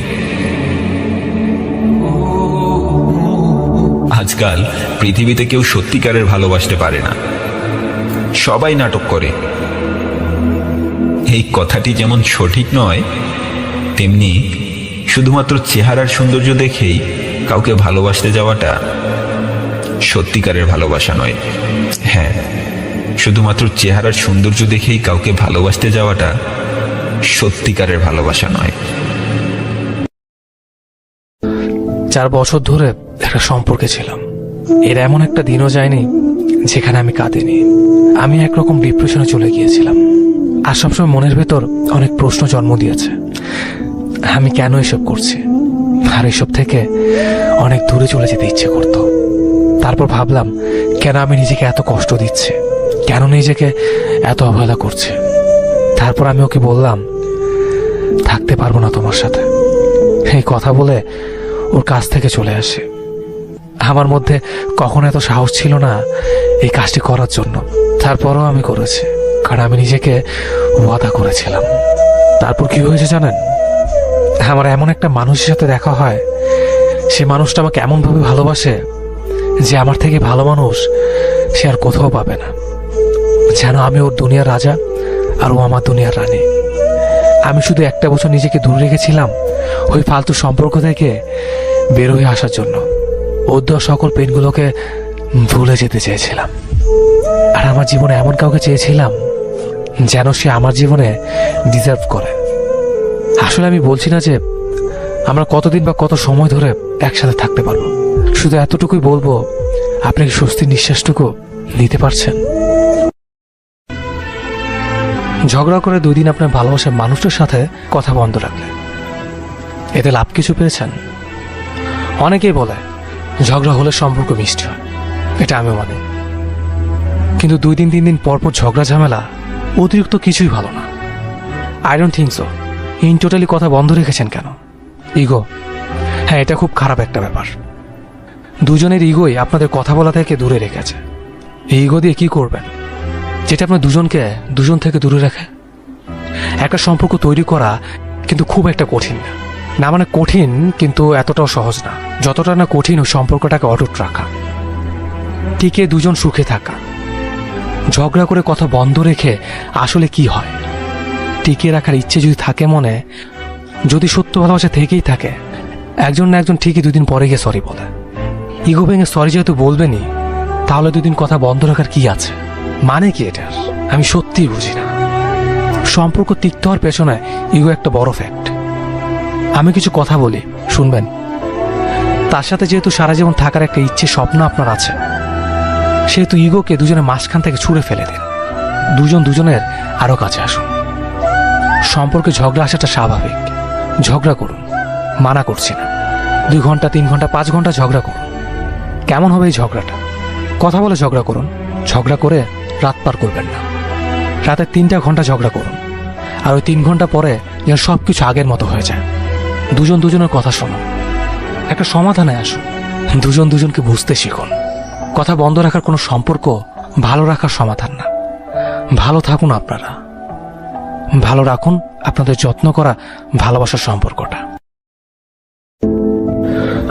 আজকাল পৃথিবীতে কেউ সত্যিকারের ভালোবাসতে পারে না, সবাই নাটক করে। এই কথাটি যেমন সঠিক নয়, তেমনি শুধুমাত্র চেহারার সৌন্দর্য দেখেই কাউকে ভালোবাসতে যাওয়াটা সত্যিকারের ভালোবাসা নয়। হ্যাঁ, শুধুমাত্র চেহারার সৌন্দর্য দেখেই কাউকে ভালোবাসতে যাওয়াটা সত্যিকারের ভালোবাসা নয়। 4 বছর ধরে একটা সম্পর্কে ছিলাম। এর এমন একটা দিনও যায়নি যেখানে আমি কাঁদিনি। আমি একরকম ডিপ্রেশনে চলে গিয়েছিলাম, আর সবসময় মনের ভেতর অনেক প্রশ্ন জন্ম দিয়েছে। আমি কেন এসব করছি, আর এসব থেকে অনেক দূরে চলে যেতে ইচ্ছে করত। তারপর ভাবলাম, কেন আমি নিজেকে এত কষ্ট দিচ্ছি, কেন নিজেকে এত অবহেলা করছি। তারপর আমি ওকে বললাম, থাকতে পারবো না তোমার সাথে। এই কথা বলে ওর কাছ থেকে চলে আসে। আমার মধ্যে কখনো এত সাহস ছিল না এই কাজটি করার জন্য। তারপরও আমি করেছি, কারণ আমি নিজেকে ওয়াদা করেছিলাম। তারপর কি হয়েছে জানেন? আমার এমন একটা মানুষের সাথে দেখা হয়, সে মানুষটা আমাকে এমনভাবে ভালোবাসে যে আমার থেকে ভালো মানুষ সে আর কোথাও পাবে না। যেন আমি ওর দুনিয়ার রাজা আর ও আমার দুনিয়ার রানী। আমি শুধু একটা বছর নিজেকে দূরে রেখেছিলাম ওই ফালতু সম্পর্ক থেকে বের হয়ে আসার জন্য। ওর দেওয়া সকল পেনগুলোকে ভুলে যেতে চেয়েছিলাম। আর আমার জীবনে এমন কাউকে চেয়েছিলাম যেন সে আমার জীবনে ডিজার্ভ করে। আসলে আমি বলছি না যে আমরা কতদিন বা কত সময় ধরে একসাথে থাকতে পারবো, শুধু এতটুকুই বলবো, আপনি কি স্বস্তির নিঃশ্বাসটুকু নিতে পারছেন? ঝগড়া করে 2 দিন আপনার ভালোবাসার মানুষটার সাথে কথা বন্ধ রাখলেন, এতে লাভ কিছু পেয়েছেন? অনেকেই বলে ঝগড়া হলে সম্পর্ক মিষ্টি হয়, এটা আমিও মানি। কিন্তু 2 দিন 3 দিন পর পর ঝগড়া ঝামেলা অতিরিক্ত কিছুই ভালো না। I don't think so. In totally কথা বন্ধ রেখেছেন কেন? ইগো। হ্যাঁ, এটা খুব খারাপ একটা ব্যাপার। দুজনের ইগোই আপনাদের কথা বলা থেকে দূরে রেখেছে। এই ইগো দিয়ে কি করবেন যেটা আপনার দুজন থেকে দূরে রাখে? একটা সম্পর্ক তৈরি করা কিন্তু খুব একটা কঠিন না। না মানে কঠিন, কিন্তু এতটাও সহজ না। যতটা না কঠিন ওই সম্পর্কটাকে অটুট রাখা, টিকে দুজন সুখে থাকা। ঝগড়া করে কথা বন্ধ রেখে আসলে কি হয়? টিকিয়ে রাখার ইচ্ছে যদি থাকে মনে, যদি সত্য ভালোবাসা থেকেই থাকে, একজন না একজন ঠিকই 2 দিন পরে গিয়ে সরি বলে। ইগো ভেঙে সরি যেহেতু বলবেনই, তাহলে 2 দিন কথা বন্ধ রাখার কি আছে? মানে কি এটার? আমি সত্যিই বুঝি না। সম্পর্ক টিকতে হওয়ার পেছনে ইগো একটা বড় ফ্যাক্ট। আমি কিছু কথা বলি, শুনবেন? তার সাথে যেহেতু সারা জীবন থাকার একটা ইচ্ছে স্বপ্ন আপনার আছে, সেহেতু ইগোকে দুজনের মাঝখান থেকে ছুঁড়ে ফেলে দিন। দুজনের আরো কাছে আসুন। সম্পর্কে ঝগড়া আসাটা স্বাভাবিক। ঝগড়া করুন, মানা করছি না। 2 ঘন্টা 3 ঘন্টা 5 ঘন্টা ঝগড়া করুন। কেমন হবে এই ঝগড়াটা? কথা বলে ঝগড়া করুন। ঝগড়া করে রাত পার করবেন না। রাতে 3টা ঘন্টা ঝগড়া করুন, আর ওই 3 ঘন্টা পরে যেন সব কিছু আগের মতো হয়ে যায়। দুজনের কথা শুনুন, একটা সমাধানে আসুন। দুজনকে বুঝতে শিখুন। কথা বন্ধ রাখার কোনো সম্পর্ক ভালো রাখার সমাধান না। ভালো থাকুন আপনারা, ভালো রাখুন আপনাদের যত্ন করা ভালোবাসার সম্পর্কটা।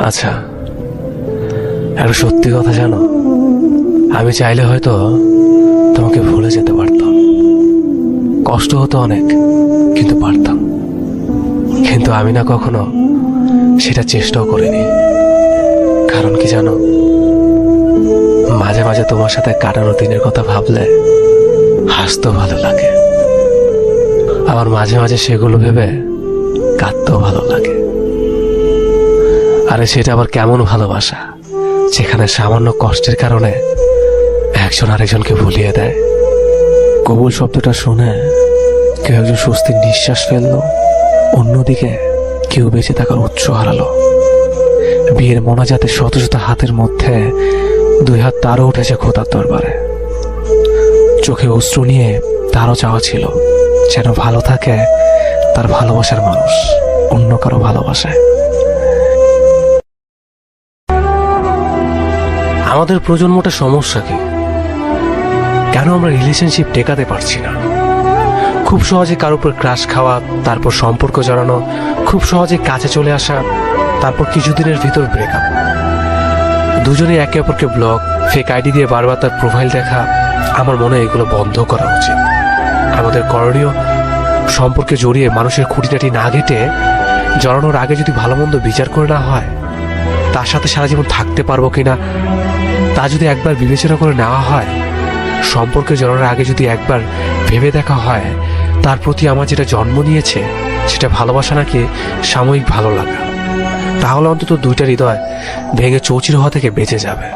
আচ্ছা, একটা সত্যি কথা জানো, আমি চাইলে হয়তো তোমাকে ভুলে যেতে পারতাম, কষ্ট হতো অনেক, কিন্তু পারতাম। কিন্তু আমি না কখনো সেটা চেষ্টাও করিনি। কারণ কি জানো, মাঝে মাঝে তোমার সাথে কাটানো দিনের কথা ভাবলে হাসতেও ভালো লাগে, আবার মাঝে মাঝে সেগুলো ভেবে কাঁদতেও ভালো লাগে। আরে সেটা আবার কেমন ভালোবাসা, যেখানে সামান্য কষ্টের কারণে একজন আরেকজনকে ভুলিয়ে দেয়। কবুল শব্দটা শুনে কেউ একজন স্বস্তির নিঃশ্বাস ফেললো, অন্যদিকে কেউ বেঁচে থাকার উৎস হারালো। বিয়ের মোনাজাতে শত শত হাতের মধ্যে দুই হাত তারও উঠেছে খোদার দরবারে। চোখে অশ্রু নিয়ে তারও চাওয়া ছিল যেন ভালো থাকে তার ভালোবাসার মানুষ অন্য কারো ভালোবাসায়। আমাদের প্রজন্মটা সমস্যা কি? কেন আমরা রিলেশনশিপ টেকাতে পারছি না? খুব সহজে কারোর উপর ক্রাশ খাওয়া, তারপর সম্পর্ক জড়ানো, খুব সহজে কাছে চলে আসা, তারপর কিছুদিনের ভিতর ব্রেকআপ। দুজনে একে অপরকে ব্লক, ফেক আইডি দিয়ে বারবার তার প্রোফাইল দেখা। আমার মনে হয় এগুলো বন্ধ করা উচিত। আমাদের করণীয়, সম্পর্কে জড়িয়ে মানুষের খুঁটিনাটি না ঘেটে জড়ানোর আগে যদি ভালো মন্দ বিচার করে না হয়, তার সাথে সারা জীবন থাকতে পারবো কিনা তা যদি একবার বিবেচনা করে নেওয়া হয়, সম্পর্কে জড়ানোর আগে যদি একবার ভেবে দেখা হয় তার প্রতি আমার যেটা জন্ম নিয়েছে সেটা ভালোবাসা নাকি সাময়িক ভালো লাগা, তাহলে অন্তত দুইটা হৃদয় ভেঙে চৌচির হওয়া থেকে বেঁচে যাবে।